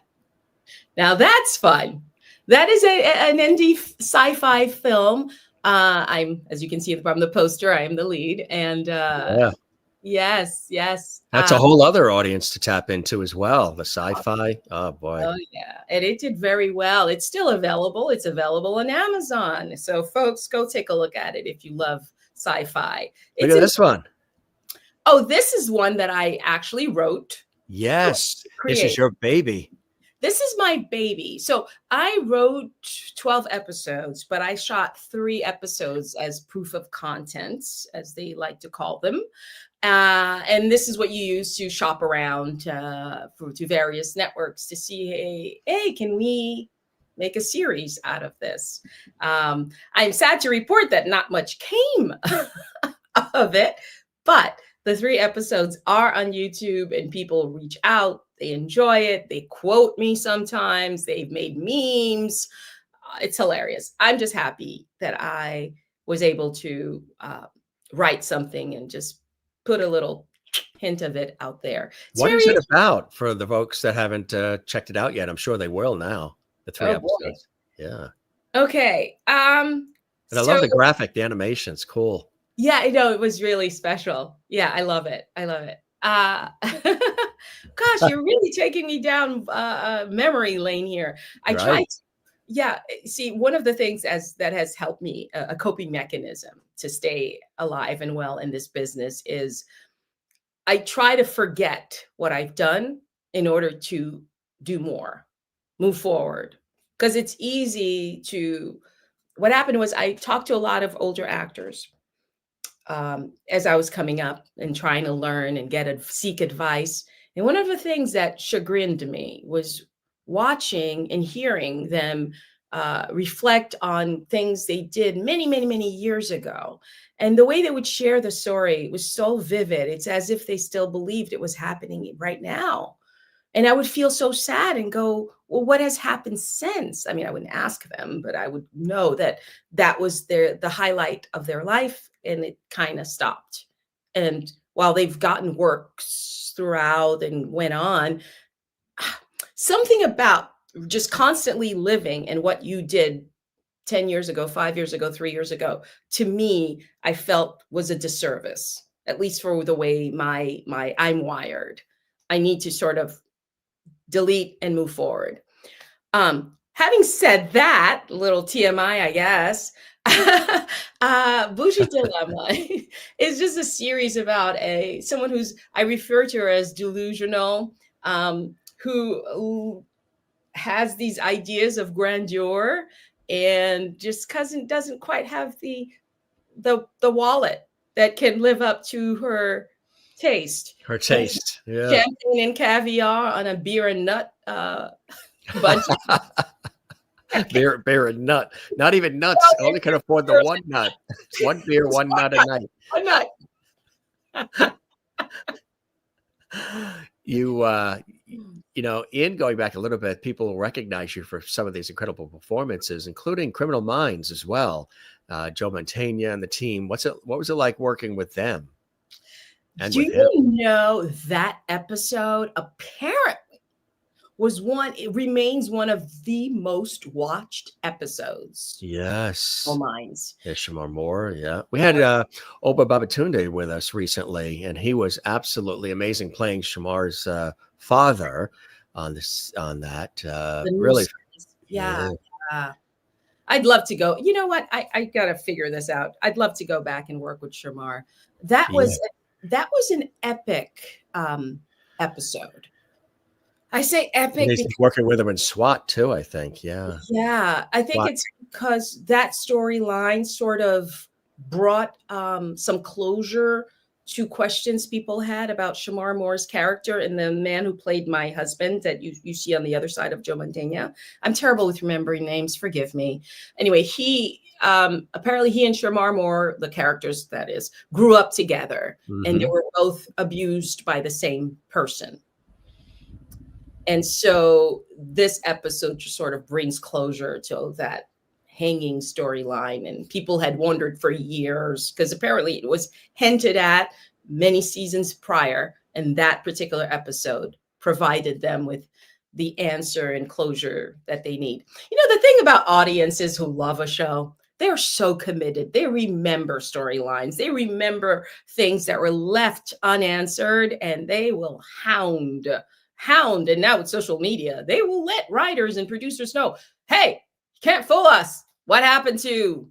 Now that's fun. That is an indie sci-fi film. As you can see from the poster, I am the lead. And yes. That's a whole other audience to tap into as well. The sci-fi. Oh boy. Oh yeah. And it did very well. It's still available. It's available on Amazon. So folks, go take a look at it if you love sci-fi. Look at this one. Oh, this is one that I actually wrote. Yes. This is your baby. This is my baby. So I wrote 12 episodes, but I shot 3 episodes as proof of content, as they like to call them. And this is what you use to shop around to various networks to see, hey, can we make a series out of this? I'm sad to report that not much came of it, but the 3 episodes are on YouTube and people reach out. They enjoy it. They quote me sometimes. They've made memes. It's hilarious. I'm just happy that I was able to write something and just put a little hint of it out there. What is it about for the folks that haven't checked it out yet? I'm sure they will now. The 3 episodes. Boy. Yeah. Okay. And I love the graphic. The animation's cool. Yeah, I know, it was really special. Yeah, I love it. Gosh, you're really taking me down memory lane here. I tried. Yeah, see, one of the things that has helped me, a coping mechanism to stay alive and well in this business, is I try to forget what I've done in order to do more, move forward. Because it's easy to, what happened was I talked to a lot of older actors as I was coming up and trying to learn and seek advice. And one of the things that chagrined me was watching and hearing them reflect on things they did many, many, many years ago. And the way they would share the story was so vivid. It's as if they still believed it was happening right now. And I would feel so sad and go, well, what has happened since? I mean, I wouldn't ask them, but I would know that was the highlight of their life, and it kind of stopped. And while they've gotten works throughout and went on, something about just constantly living and what you did 10 years ago, 5 years ago, 3 years ago, to me, I felt was a disservice, at least for the way I'm wired. I need to sort of delete and move forward. Having said that, little TMI, I guess, Bougie Dilemma is just a series about someone who's, I refer to her as delusional, who has these ideas of grandeur and just doesn't quite have the wallet that can live up to her taste. Yeah. Champagne and caviar on a beer and nut budget. beer and nut. Not even nuts. I only can afford the one nut. One beer, one nut a night. One nut. In going back a little bit, people will recognize you for some of these incredible performances, including Criminal Minds as well. Joe Mantegna and the team. What was it like working with them? And Do you know that episode apparently it remains one of the most watched episodes. Yes. Minds. Yeah, Shamar Moore. Yeah. We had Oba Babatunde with us recently, and he was absolutely amazing playing Shamar's father on that. Really. Yeah. I'd love to go. You know what? I gotta figure this out. I'd love to go back and work with Shamar. That was an epic episode. I say epic He's working with him in SWAT too, I think. Yeah. Yeah. I think it's because that storyline sort of brought some closure to questions people had about Shamar Moore's character and the man who played my husband that you see on the other side of Joe Mantegna. I'm terrible with remembering names. Forgive me. Anyway, apparently he and Shamar Moore, the characters that is, grew up together, and they were both abused by the same person. And so this episode just sort of brings closure to that hanging storyline. And people had wondered for years, because apparently it was hinted at many seasons prior. And that particular episode provided them with the answer and closure that they need. You know, the thing about audiences who love a show, they're so committed. They remember storylines. They remember things that were left unanswered, and they will hound. And now with social media, they will let writers and producers know, hey, you can't fool us. What happened to,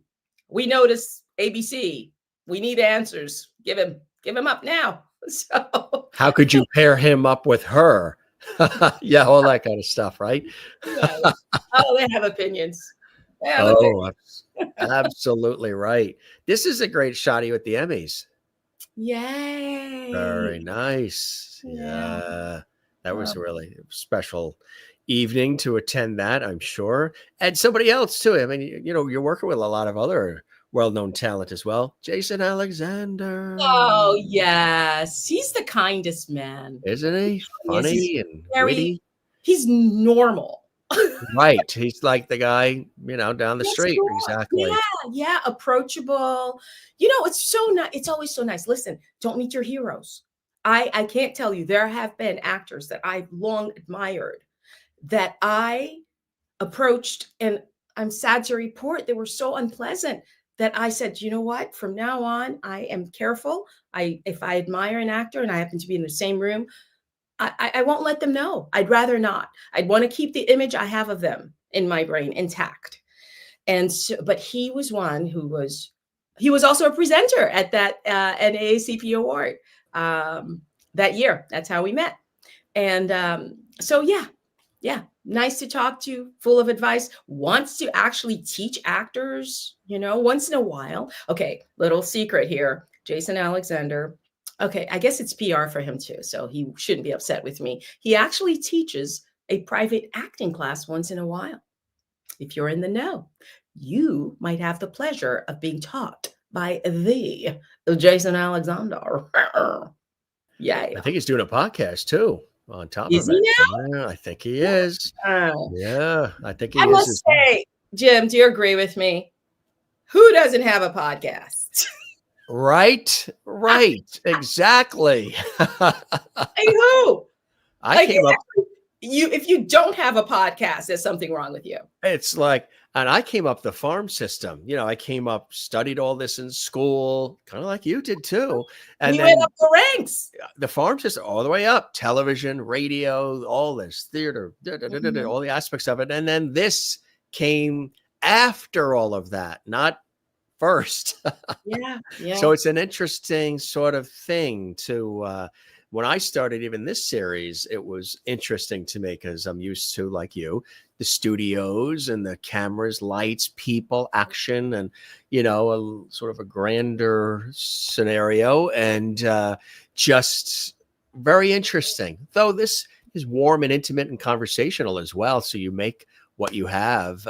we noticed ABC. We need answers. Give him up now. So how could you pair him up with her? Yeah, all that kind of stuff, right? Yes. Oh, they have opinions. Absolutely right. This is a great shot of you at the Emmys. Yay. Very nice. Yeah. That was a really special evening to attend that, I'm sure. And somebody else too. I mean, you know, you're working with a lot of other well-known talent as well. Jason Alexander. Oh, yes. He's the kindest man. Isn't he? Funny and witty. He's normal. Right. He's like the guy, you know, down the street. Exactly. Yeah. Approachable. You know, it's so nice. It's always so nice. Listen, don't meet your heroes. I can't tell you, there have been actors that I've long admired that I approached, and I'm sad to report they were so unpleasant that I said, you know what, from now on, I am careful. If I admire an actor and I happen to be in the same room, I won't let them know. I'd rather not. I'd want to keep the image I have of them in my brain intact. And so, but he was one who he was also a presenter at that NAACP award that year. That's how we met. And so, yeah, nice to talk to, full of advice, wants to actually teach actors, you know, once in a while. Okay, little secret here, Jason Alexander. Okay, I guess it's PR for him too, so he shouldn't be upset with me. He actually teaches a private acting class once in a while. If you're in the know, you might have the pleasure of being taught by the Jason Alexander. Yeah. I think he's doing a podcast too on top is of it. He now? Yeah, I think he is. Yeah, I think he is. I must say, Jim, do you agree with me? Who doesn't have a podcast? Right. Exactly. Who? I came up. If you don't have a podcast, there's something wrong with you. It's like, and I came up the farm system. You know, I came up, studied all this in school, kind of like you did too. And you went up the ranks. The farm system all the way up, television, radio, all this theater, all the aspects of it. And then this came after all of that, not first. Yeah. So it's an interesting sort of thing to, when I started even this series, it was interesting to me because I'm used to, like you, the studios and the cameras, lights, people, action, and, you know, a sort of a grander scenario, and just very interesting. Though this is warm and intimate and conversational as well. So you make what you have,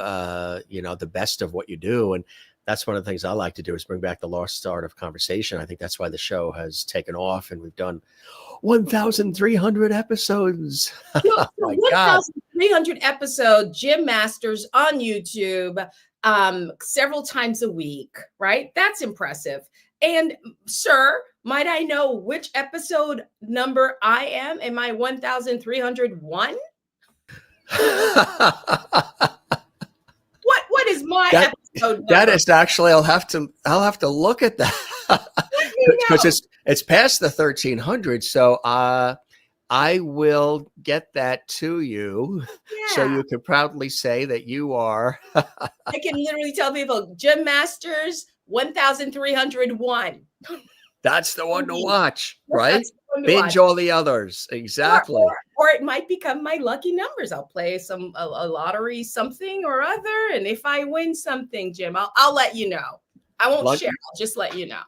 you know, the best of what you do. And that's one of the things I like to do, is bring back the lost art of conversation. I think that's why the show has taken off, and we've done 1,300 episodes. Oh 1,300 episodes, Jim Masters on YouTube, several times a week, right? That's impressive. And sir, might I know which episode number I am? Am I 1,301? What is my That, episode number? that is actually, I'll have to look at that because it's past the 1300. So I will get that to you, so you can proudly say that you are. I can literally tell people Gym Masters 1301. That's the one to watch, right? That's the one to Binge watch. all the others. Exactly. Or it might become my lucky numbers. I'll play a lottery, something or other, and if I win something, Jim, I'll let you know. I won't share. I'll just let you know.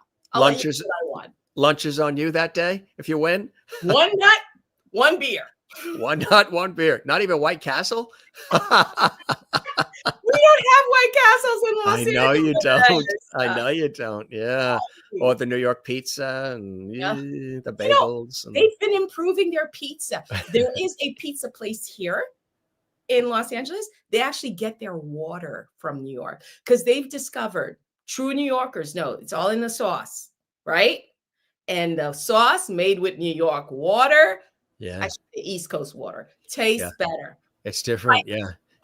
Lunches on you that day if you win. One nut, one beer. One nut, one beer. Not even White Castle. We don't have White Castles in Los Angeles. I know you don't. I know you don't. Yeah. Or the New York pizza and the bagels. They've been improving their pizza. There is a pizza place here in Los Angeles. They actually get their water from New York because they've discovered, true New Yorkers know, it's all in the sauce, right? And the sauce made with New York water, actually the East Coast water, tastes better. It's different.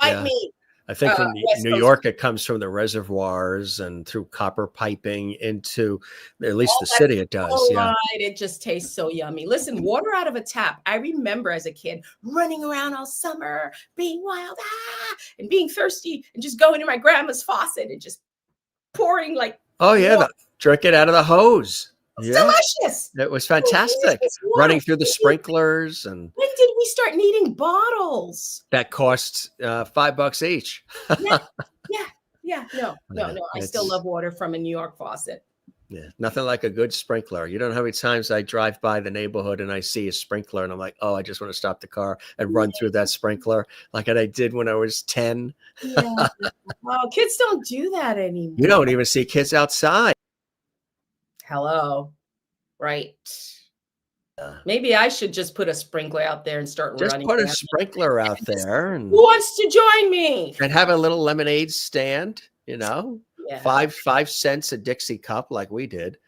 Fight me. I think from New York, it comes from the reservoirs and through copper piping into at least the city. It does. Right. It just tastes so yummy. Listen, water out of a tap. I remember as a kid running around all summer, being wild, and being thirsty, and just going to my grandma's faucet and just pouring like. Oh yeah, drink it out of the hose. Delicious. It was fantastic. Running through the sprinklers. And when did we start needing bottles? That cost $5 each. No. I still love water from a New York faucet. Yeah, nothing like a good sprinkler. You don't know how many times I drive by the neighborhood and I see a sprinkler and I'm like, oh, I just want to stop the car and run through that sprinkler like I did when I was 10. Yeah. Oh, kids don't do that anymore. You don't even see kids outside. Hello. Right. Maybe I should just put a sprinkler out there and start running. Just put a sprinkler out there. And who wants to join me? And have a little lemonade stand, Yeah. 5 cents a Dixie cup like we did.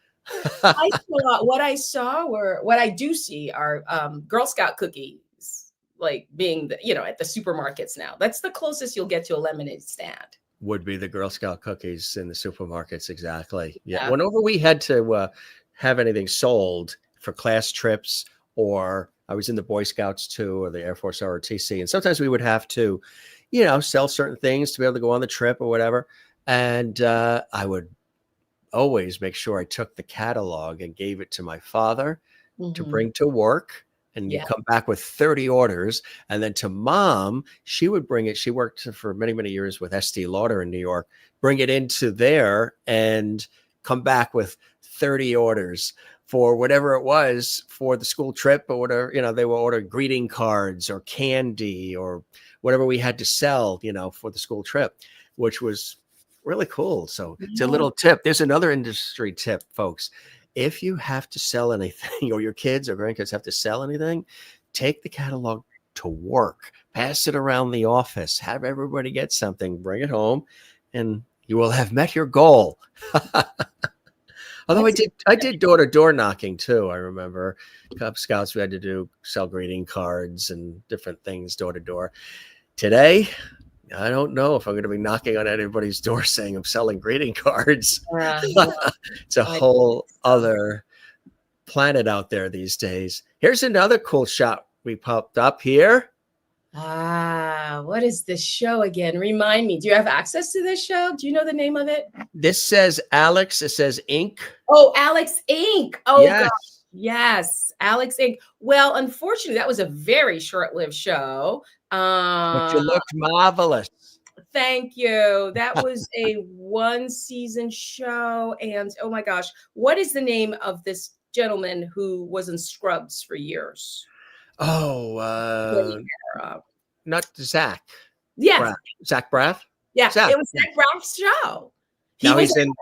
What I do see are Girl Scout cookies, like being at the supermarkets now. That's the closest you'll get to a lemonade stand. Would be the Girl Scout cookies in the supermarkets. Exactly. Yeah. Whenever we had to have anything sold for class trips, or I was in the Boy Scouts too, or the Air Force ROTC, and sometimes we would have to, sell certain things to be able to go on the trip or whatever. And I would always make sure I took the catalog and gave it to my father to bring to work. And you come back with 30 orders. And then to mom, she would bring it. She worked for many, many years with Estee Lauder in New York, bring it into there and come back with 30 orders for whatever it was for the school trip or whatever. They were ordering greeting cards or candy or whatever we had to sell, for the school trip, which was really cool. So it's a little tip. There's another industry tip, folks. If you have to sell anything, or your kids or grandkids have to sell anything, take the catalog to work, pass it around the office, have everybody get something, bring it home, and you will have met your goal. Although I did door-to-door knocking too. I remember Cub Scouts, we had to sell greeting cards and different things door to door. Today, I don't know if I'm going to be knocking on anybody's door saying I'm selling greeting cards. It's a whole other planet out there these days. Here's another cool shot we popped up here. What is this show again? Remind me. Do you have access to this show? Do you know the name of it? This says Alex. It says Inc. Oh, Alex Inc. Oh, yes. gosh. Yes, Alex Inc. Well, unfortunately, that was a very short-lived show. But you looked marvelous. Thank you. That was a one-season show. And oh my gosh, what is the name of this gentleman who was in Scrubs for years? Oh, not Zach. Yeah. Zach Braff? Yeah, it was Zach Braff's show. He's in.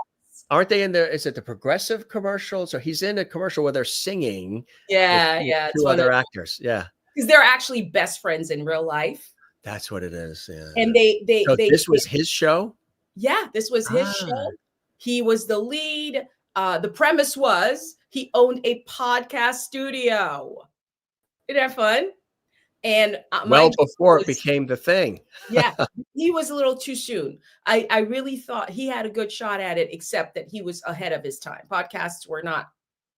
Aren't they in there? Is it the Progressive commercials, or he's in a commercial where they're singing? Yeah. Two other actors. Yeah. Because they're actually best friends in real life. That's what it is. Yeah. And this was his show? Yeah, this was his show. He was the lead. The premise was he owned a podcast studio. Isn't that fun? And Well my before it was, became the thing. yeah, he was a little too soon. I really thought he had a good shot at it, except that he was ahead of his time. Podcasts were not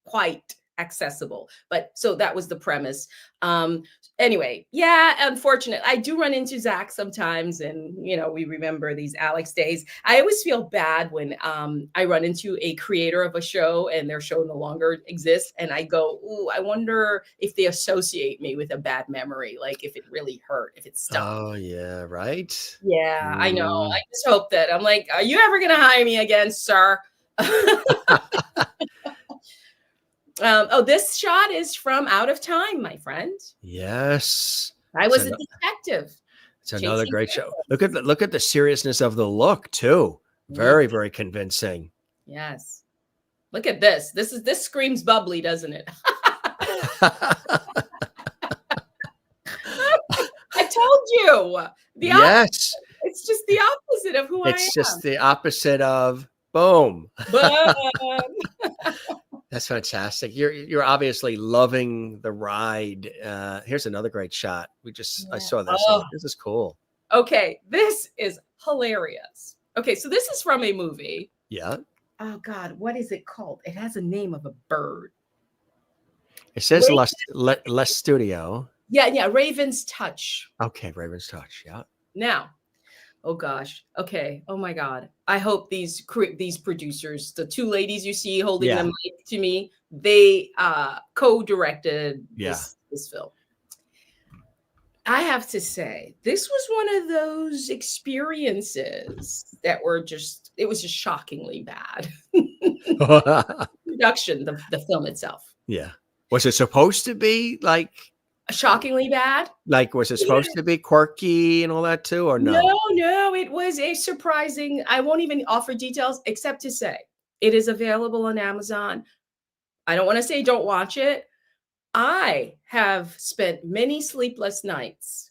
quite accessible, but so that was the premise. um anyway, yeah, unfortunate. I do run into Zach sometimes, and we remember these Alex days. I always feel bad when I run into a creator of a show and their show no longer exists, and I go, ooh, I wonder if they associate me with a bad memory, like if it really hurt, if it stung. Oh yeah, right. Yeah, I know. I Mm. just hope that, I'm like, are you ever gonna hire me again, sir? Oh, this shot is from Out of Time, my friend. Yes. I It's, was a an, detective it's another chasing great show. criminals. Look at the seriousness of the look too. Mhm. Very, very convincing. Yes. Look at this. This screams bubbly, doesn't it? I told you. The Yes. It's just the opposite of who I It's just am. the opposite of boom. But That's fantastic. You're obviously loving the ride. Here's another great shot. I yeah. saw this. I'm Oh, like, this is cool. okay. This is hilarious. Okay, so this is from a movie. Yeah. Oh God, what is it called? It has a name of a bird. It says Ra- less studio. yeah, Raven's Touch. Okay, Raven's Touch. Yeah. Now, oh gosh. Okay. Oh my God. I hope these producers, the two ladies you see holding the Yeah. mic to me, they co-directed Yeah. this film. I have to say, this was one of those experiences that were it was just shockingly bad. Production, the film itself. Yeah. Was it supposed to be Shockingly bad? was it supposed to be quirky and all that too, or no? No, it was a surprising. I won't even offer details except to say it is available on Amazon. I don't want to say don't watch it. I have spent many sleepless nights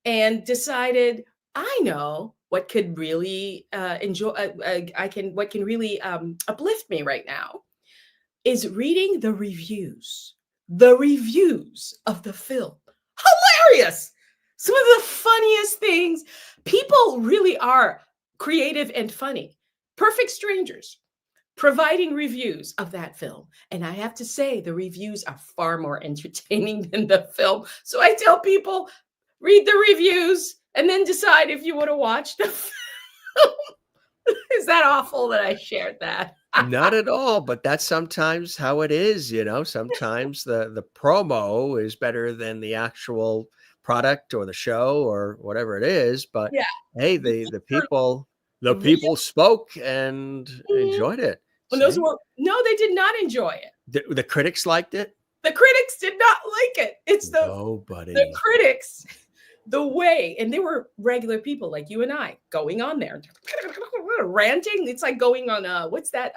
and decided I know what could really what can really uplift me right now is reading the reviews. The reviews of the film. Hilarious. Some of the funniest things. People really are creative and funny. Perfect strangers providing reviews of that film. And I have to say, the reviews are far more entertaining than the film. So I tell people, read the reviews and then decide if you want to watch the film. Is that awful that I shared that? Not at all, but that's sometimes how it is, Sometimes the promo is better than the actual product or the show or whatever it is. But Yeah. hey, the Real. people spoke and enjoyed it. And those See? no, they did not enjoy it. The critics liked it. The critics did not like it. It's the Nobody. critics, the way, and they were regular people like you and I going on there ranting. It's like going on what's that?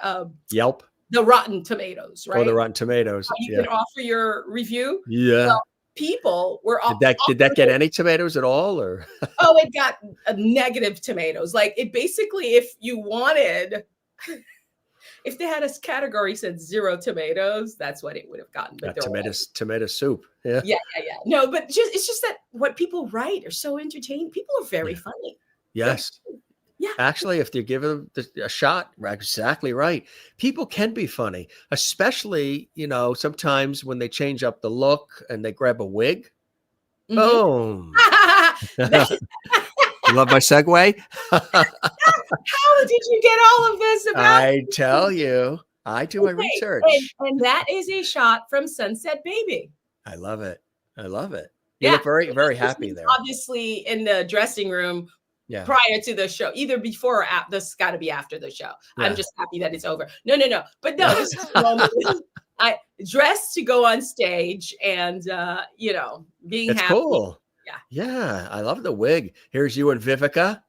Yelp. The Rotten Tomatoes, right? Oh, the Rotten Tomatoes. You Yeah. can offer your review. Yeah. Well, people were Did that get any tomatoes at all, or? Oh, it got negative tomatoes. Like it basically, if you wanted. If they had a category said 0 tomatoes, that's what it would have gotten. But tomato soup. Yeah. Yeah. No, but it's just that what people write are so entertaining. People are very funny. Yes. Yeah. Actually, if you give them a shot, exactly right. People can be funny, especially, sometimes when they change up the look and they grab a wig. Mhm. Boom. You love my segue? How did you get all of this about? I tell you, I do my research. And that is a shot from Sunset Baby. I love it. I love it. You look very, very happy there. Obviously in the dressing room prior to the show, either before or after. This got to be after the show. Yeah. I'm just happy that it's over. No. But no, this is the moment I dressed to go on stage and, being That's happy. Cool. Yeah. Yeah. I love the wig. Here's you and Vivica.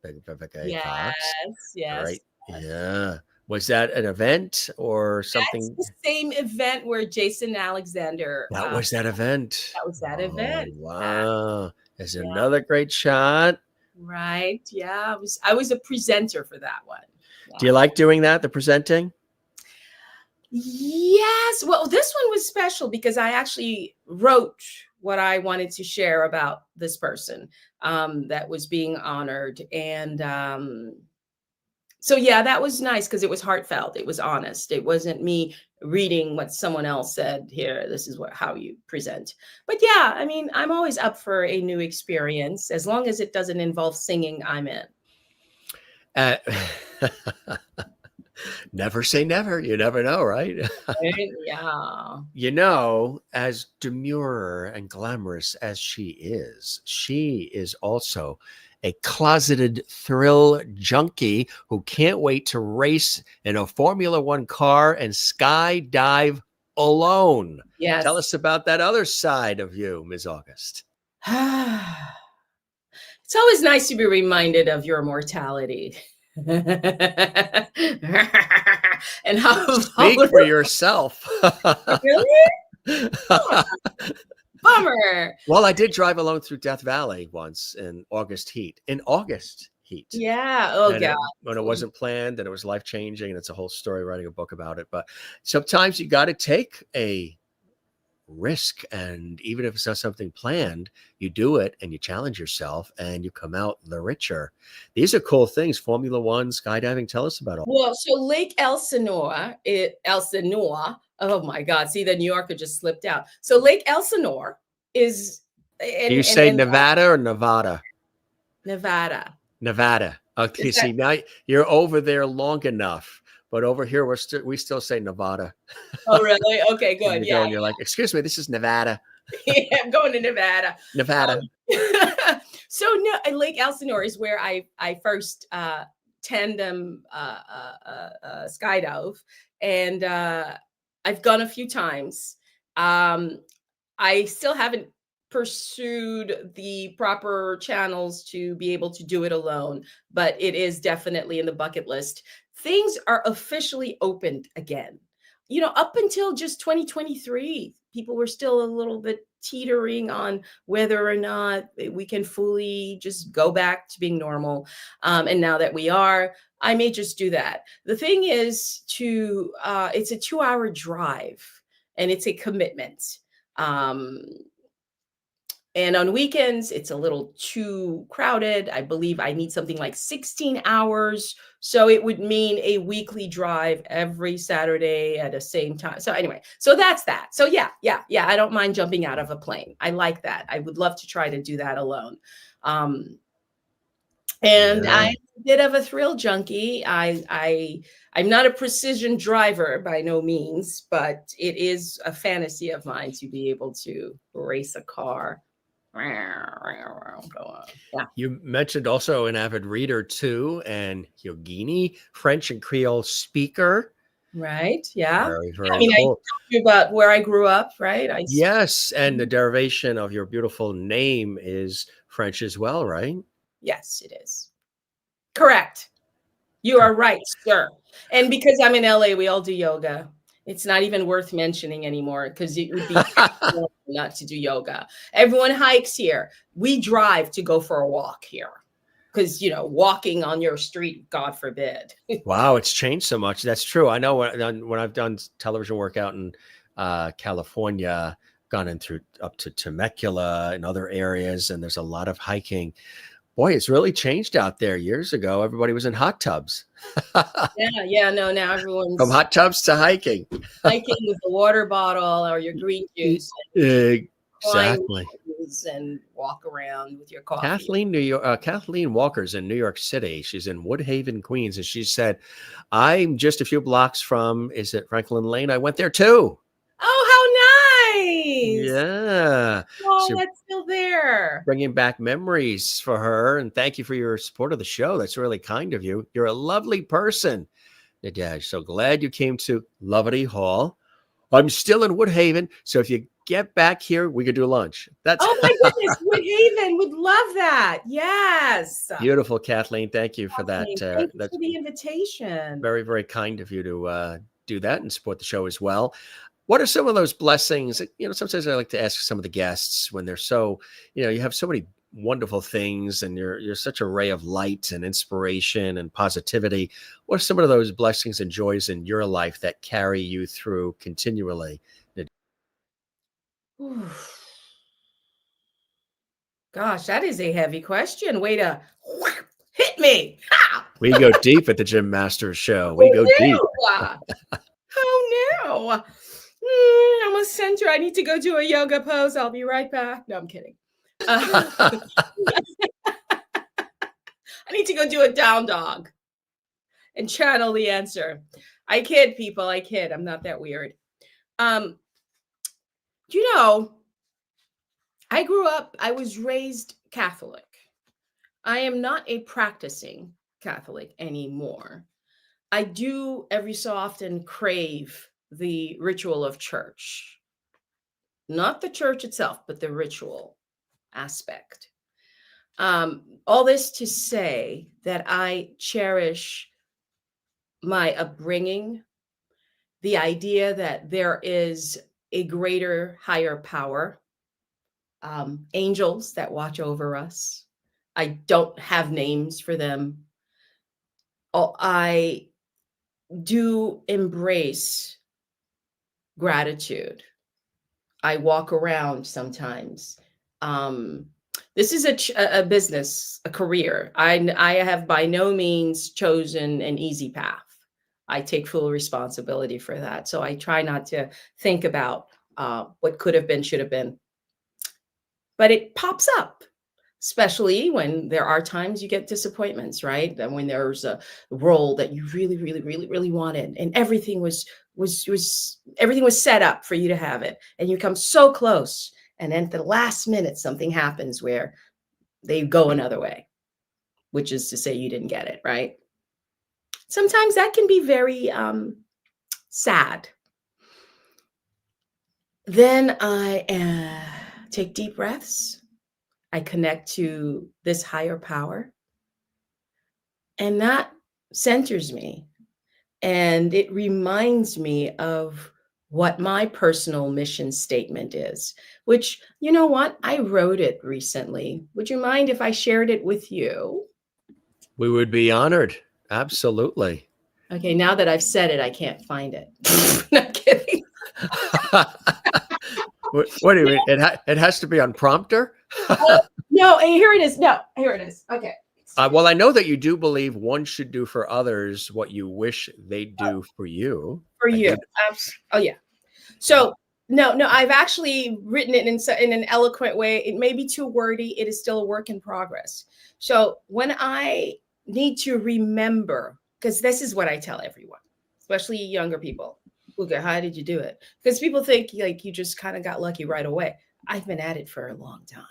Vivica yes, Fox. Yes. Right. Yeah. Was that an event or something? That's the same event where Jason Alexander. That was that event. That was that event. Wow. There's another great shot. Right. Yeah. I was a presenter for that one. Yeah. Do you like doing that, the presenting? Yes. Well, this one was special because I actually wrote what I wanted to share about this person that was being honored. And so, yeah, that was nice because it was heartfelt. It was honest. It wasn't me reading what someone else said here. This is how you present. But yeah, I mean, I'm always up for a new experience. As long as it doesn't involve singing, I'm in. Uh, never say never. You never know, right? Right? Yeah. You know, as demure and glamorous as she is also a closeted thrill junkie who can't wait to race in a Formula One car and skydive alone. Tell Yes. us about that other side of you, Ms. August. It's always nice to be reminded of your mortality. And how Speak for yourself. really? Bummer. Well, I did drive alone through Death Valley once in August heat. Yeah. Oh And God. when it wasn't planned and it was life changing, and it's a whole story, writing a book about it. But sometimes you got to take a risk, and even if it's not something planned, you do it and you challenge yourself and you come out the richer. These are cool things. Formula One, skydiving. Tell us about all. Well, so Lake Elsinore, Elsinore. Oh my God! See, the New Yorker just slipped out. So Lake Elsinore is, Do you say Nevada or Nevada? Nevada. Nevada. Okay, see, now you're over there long enough, but over here we still say Nevada. Oh, really? Okay, good. Yeah. And you're like, excuse me, this is Nevada. Yeah, I'm going to Nevada. Nevada. So no, Lake Elsinore is where I first tandem skydive, and I've gone a few times. I still haven't pursued the proper channels to be able to do it alone, but it is definitely in the bucket list. Things are officially opened again. You know, up until just 2023, people were still a little bit teetering on whether or not we can fully just go back to being normal. And now that we are, I may just do that. The thing is it's a 2-hour drive and it's a commitment. And on weekends, it's a little too crowded. I believe I need something like 16 hours. So it would mean a weekly drive every Saturday at the same time. So anyway, so that's that. So yeah. I don't mind jumping out of a plane. I like that. I would love to try to do that alone. And Yeah. I'm a bit of a thrill junkie. I'm not a precision driver by no means, but it is a fantasy of mine to be able to race a car. Yeah. You mentioned also an avid reader too, and Yogini, French and Creole speaker. Right. Yeah. Very, very I mean, cool. I told you about where I grew up, right? Yes, and the derivation of your beautiful name is French as well, right? Yes, it is. Correct. You are right, sir. And because I'm in LA, we all do yoga. It's not even worth mentioning anymore because it would be not to do yoga. Everyone hikes here. We drive to go for a walk here because, walking on your street, God forbid. Wow, it's changed so much. That's true. I know when I've done television work out in California, gone in through up to Temecula and other areas, and there's a lot of hiking. Boy, it's really changed out there. Years ago, everybody was in hot tubs. No, now everyone's from hot tubs to hiking. Hiking with a water bottle or your green juice. Exactly. And walk around with your coffee. Kathleen Walker's in New York City. She's in Woodhaven, Queens. And she said, I'm just a few blocks from, is it Franklin Lane? I went there too. Oh, how nice. Yeah. Oh, that's still there. Bringing back memories for her. And thank you for your support of the show. That's really kind of you. You're a lovely person, Nadège. So glad you came to Loverty Hall. I'm still in Woodhaven. So if you get back here, we could do lunch. Oh my goodness. Woodhaven would love that. Yes. Beautiful, Kathleen. Thank you for that. Thank you for the invitation. Very, very kind of you to do that and support the show as well. What are some of those blessings? Sometimes I like to ask some of the guests when they're so, you have so many wonderful things and you're such a ray of light and inspiration and positivity. What are some of those blessings and joys in your life that carry you through continually? Gosh, that is a heavy question. Way to hit me. Ha! We go deep at the Gym Masters show. We go deep. Oh no. I'm a center. I need to go do a yoga pose. I'll be right back. No, I'm kidding. I need to go do a down dog and channel the answer. I kid, people. I kid. I'm not that weird. You know, I grew up, I was raised Catholic. I am not a practicing Catholic anymore. I do every so often crave the ritual of church, not the church itself, but the ritual aspect. All this to say that I cherish my upbringing, the idea that there is a greater, higher power, angels that watch over us. I don't have names for them. I do embrace gratitude. I walk around sometimes. This is a business, a career. I have by no means chosen an easy path. I take full responsibility for that. So I try not to think about what could have been, should have been. But it pops up, especially when there are times you get disappointments, right? And when there's a role that you really, really, really, really wanted, and everything was set up for you to have it, and you come so close, and then at the last minute something happens where they go another way, which is to say you didn't get it, right? Sometimes that can be very sad. Then I take deep breaths. I connect to this higher power, and that centers me. And it reminds me of what my personal mission statement is, which, you know what? I wrote it recently. Would you mind if I shared it with you? We would be honored. Absolutely. Okay, now that I've said it, I can't find it. Not kidding. What do you mean? It has to be on prompter? No, here it is. No, here it is. Okay. Well, I know that you do believe one should do for others what you wish they'd do for you. For you. Oh, yeah. So, no, I've actually written it in an eloquent way. It may be too wordy. It is still a work in progress. So when I need to remember, because this is what I tell everyone, especially younger people. Luca, how did you do it? Because people think like you just kind of got lucky right away. I've been at it for a long time.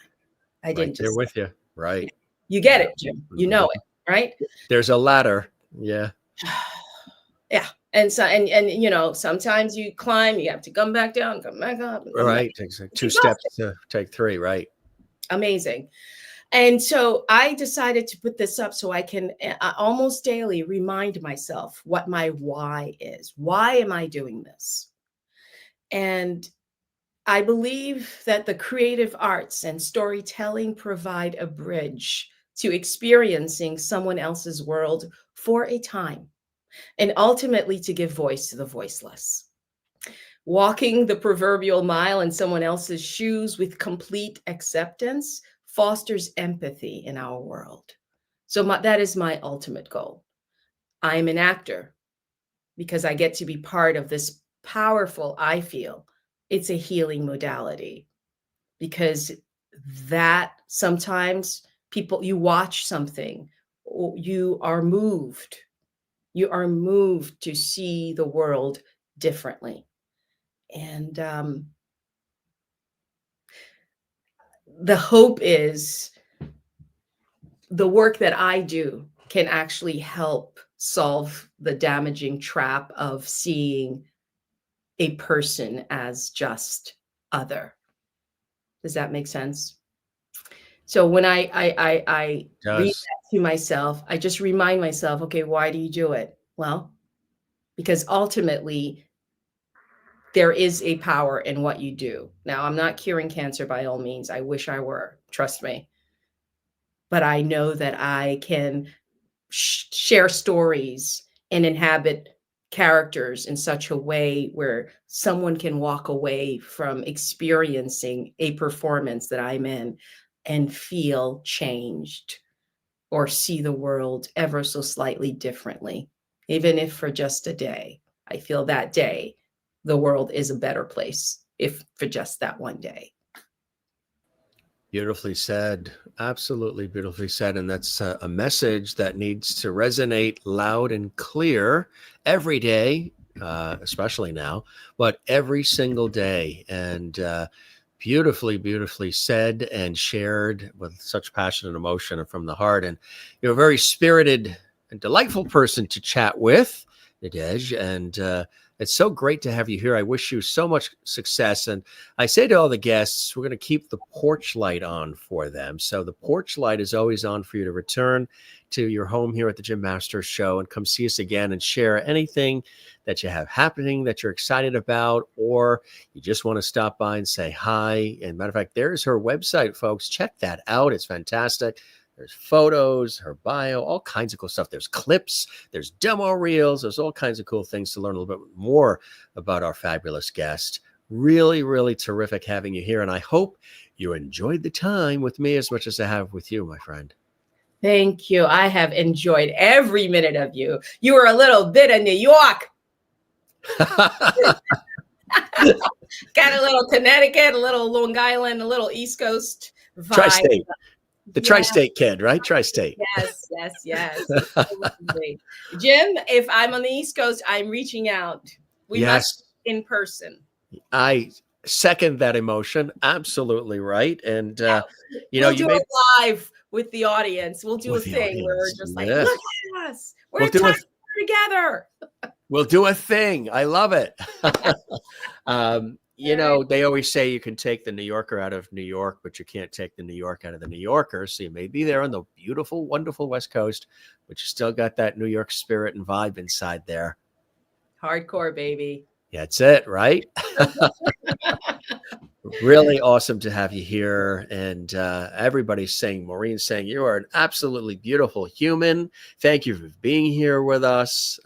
I didn't just. They're with you, right? You get it, Jim. You know it, right? There's a ladder. Yeah. Yeah. And so, and you know, sometimes you climb, you have to come back down, come back up. Right. Takes like 2 steps to take 3, right? Amazing. And so I decided to put this up so I can almost daily remind myself what my why is. Why am I doing this? And I believe that the creative arts and storytelling provide a bridge to experiencing someone else's world for a time, and ultimately to give voice to the voiceless. Walking the proverbial mile in someone else's shoes with complete acceptance fosters empathy in our world. So that is my ultimate goal. I'm an actor because I get to be part of this powerful, I feel, it's a healing modality, because that sometimes you watch something, you are moved to see the world differently. And the hope is the work that I do can actually help solve the damaging trap of seeing a person as just other. Does that make sense? So when I read that to myself, I just remind myself, okay, why do you do it? Well, because ultimately there is a power in what you do. Now, I'm not curing cancer by all means. I wish I were, trust me. But I know that I can share stories and inhabit characters in such a way where someone can walk away from experiencing a performance that I'm in and feel changed or see the world ever so slightly differently, even if for just a day. I feel that day, the world is a better place, if for just that one day. Beautifully said. Absolutely beautifully said. And that's a message that needs to resonate loud and clear every day, especially now, but every single day. And beautifully, beautifully said and shared with such passion and emotion and from the heart. And you're a very spirited and delightful person to chat with, Nadège. And it's so great to have you here. I wish you so much success. And I say to all the guests, we're going to keep the porch light on for them. So the porch light is always on for you to return to your home here at the Jim Masters Show and come see us again and share anything that you have happening that you're excited about, or you just want to stop by and say hi. And matter of fact, there's her website, folks. Check that out. It's fantastic. There's photos, her bio, all kinds of cool stuff. There's clips, there's demo reels, there's all kinds of cool things to learn a little bit more about our fabulous guest. Really, really terrific having you here. And I hope you enjoyed the time with me as much as I have with you, my friend. Thank you. I have enjoyed every minute of you. You were a little bit of New York. Got a little Connecticut, a little Long Island, a little East Coast vibe. Tri-state. The tri-state kid, right? Tri-state. Yes. Jim, if I'm on the East Coast, I'm reaching out. We must in person. I second that emotion. Absolutely right. And we'll do it live with the audience. We'll do a thing where we're just like, look at us. We're together. We'll do a thing. I love it. They always say you can take the New Yorker out of New York, but you can't take the New York out of the New Yorker. So you may be there on the beautiful, wonderful West Coast, but you still got that New York spirit and vibe inside there. Hardcore, baby. That's it, right? Really awesome to have you here. And everybody's saying, Maureen's saying, you are an absolutely beautiful human. Thank you for being here with us.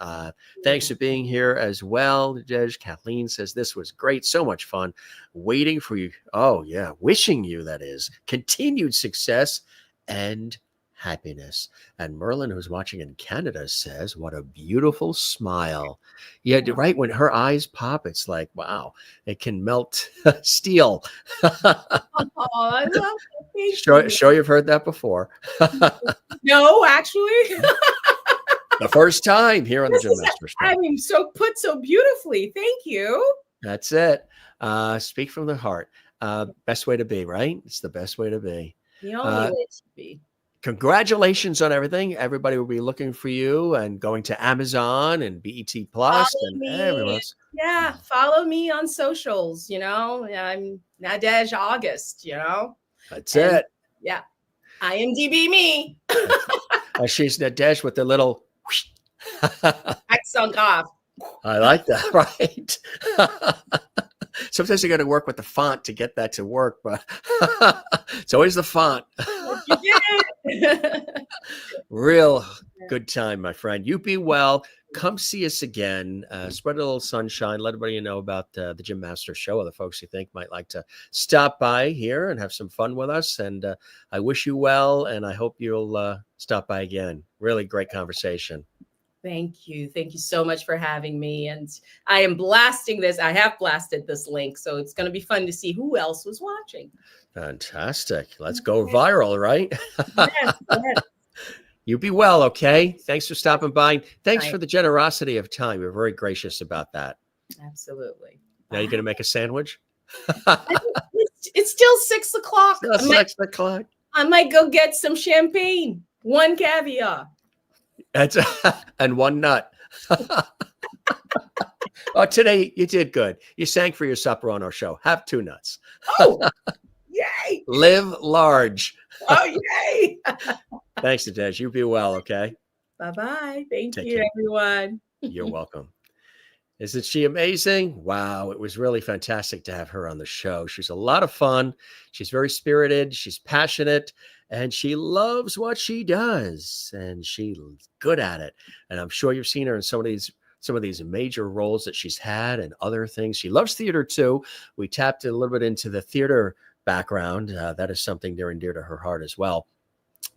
Thanks for being here as well, Nadège. Kathleen says, this was great. So much fun. Waiting for you. Oh, yeah. Wishing you, that is, continued success and happiness. And Merlin, who's watching in Canada, says, what a beautiful smile. Yeah, right. When her eyes pop, it's like, wow, it can melt steel. I love it. Sure, you've heard that before. No, actually. The first time here on the Jim Masters Show. I mean, put so beautifully. Thank you. That's it. Speak from the heart. Best way to be, right? It's the best way to be. The only way to be. Congratulations on everything. Everybody will be looking for you and going to Amazon and BET Plus and everyone else. Yeah, follow me on socials. I'm Nadège August. That's it. Yeah, IMDb me. She's Nadège with the little accent off. I like that. Right. Sometimes you got to work with the font to get that to work, but it's always the font. You did it. Real good time, my friend. You be well. Come see us again. Spread a little sunshine. Let everybody know about the Jim Masters Show. Other folks you think might like to stop by here and have some fun with us. And I wish you well, and I hope you'll stop by again. Really great conversation. Thank you. Thank you so much for having me. And I am blasting this. I have blasted this link. So it's going to be fun to see who else was watching. Fantastic. Let's go viral, right? Yes. You be well, okay? Thanks for stopping by. Thanks for the generosity of time. You're very gracious about that. Absolutely. Now you're going to make a sandwich? It's still 6 o'clock. It's 6 o'clock. I might go get some champagne. 1 caviar. And 1 nut. Oh, today you did good. You sang for your supper on our show. Have 2 nuts. Oh, yay. Live large. Oh, yay. Thanks, Nadège. You be well, okay? Bye-bye. Thank you, everyone. You're welcome. Isn't she amazing? Wow, it was really fantastic to have her on the show. She's a lot of fun. She's very spirited. She's passionate. And she loves what she does. And she's good at it. And I'm sure you've seen her in some of these major roles that she's had and other things. She loves theater, too. We tapped a little bit into the theater background. That is something near and dear to her heart as well.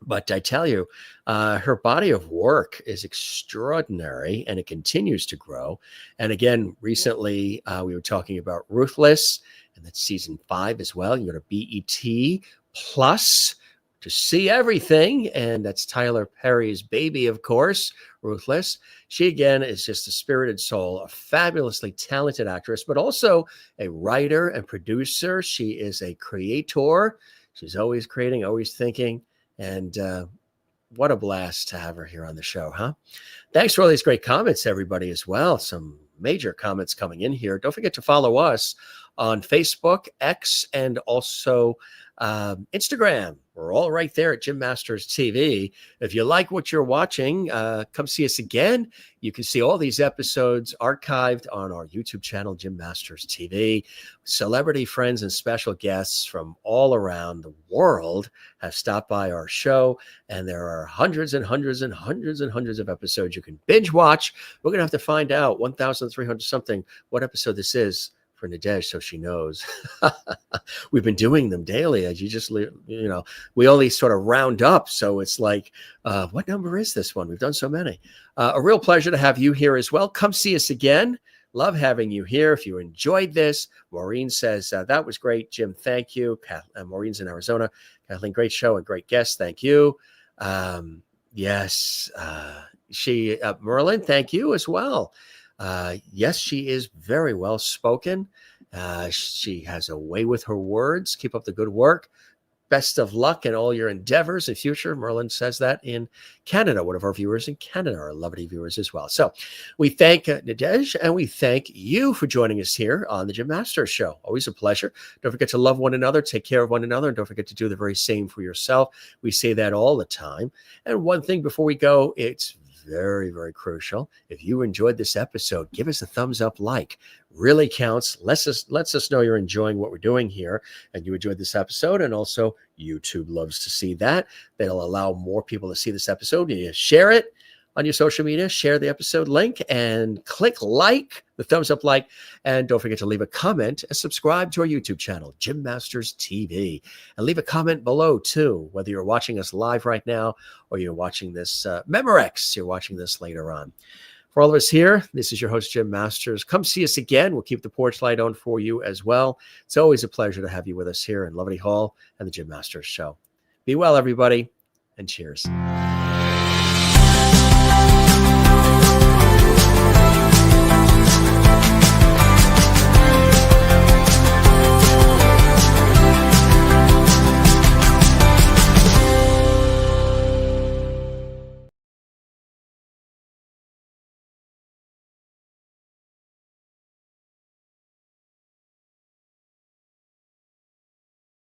But I tell you, her body of work is extraordinary, and it continues to grow. And again, recently we were talking about Ruthless, and that's season 5 as well. You go to BET Plus to see everything, and that's Tyler Perry's baby, of course, Ruthless. She, again, is just a spirited soul, a fabulously talented actress, but also a writer and producer. She is a creator. She's always creating, always thinking. And what a blast to have her here on the show, huh? Thanks for all these great comments, everybody, as well. Some major comments coming in here. Don't forget to follow us on Facebook, X, and also Instagram. We're all right there at Jim Masters TV. If you like what you're watching, come see us again. You can see all these episodes archived on our YouTube channel, Jim Masters TV. Celebrity friends and special guests from all around the world have stopped by our show, and there are hundreds and hundreds and hundreds and hundreds of episodes you can binge watch. We're going to have to find out 1,300 something what episode this is for Nadège, so she knows. We've been doing them daily, as you just, we only sort of round up. So it's like, what number is this one? We've done so many. A real pleasure to have you here as well. Come see us again. Love having you here. If you enjoyed this, Maureen says, that was great, Jim. Thank you. Maureen's in Arizona. Kathleen, great show and great guest. Thank you. Yes. Merlin, thank you as well. Yes, she is very well spoken. She has a way with her words. Keep up the good work. Best of luck in all your endeavors in future. Merlin says that in Canada. One of our viewers in Canada are lovely viewers as well. So we thank Nadège, and we thank you for joining us here on the Jim Masters Show. Always a pleasure. Don't forget to love one another, take care of one another, and don't forget to do the very same for yourself. We say that all the time. And one thing before we go, it's very, very crucial. If you enjoyed this episode, give us a thumbs up like. Really counts. Lets us know you're enjoying what we're doing here and you enjoyed this episode. And also YouTube loves to see that. They'll allow more people to see this episode. You share it on your social media, share the episode link and click like, the thumbs up like, and don't forget to leave a comment and subscribe to our YouTube channel, Jim Masters TV, and leave a comment below too, whether you're watching us live right now or you're watching this Memorex, you're watching this later on. For all of us here, this is your host, Jim Masters. Come see us again. We'll keep the porch light on for you as well. It's always a pleasure to have you with us here in Lovely Hall and the Jim Masters Show. Be well, everybody, and cheers.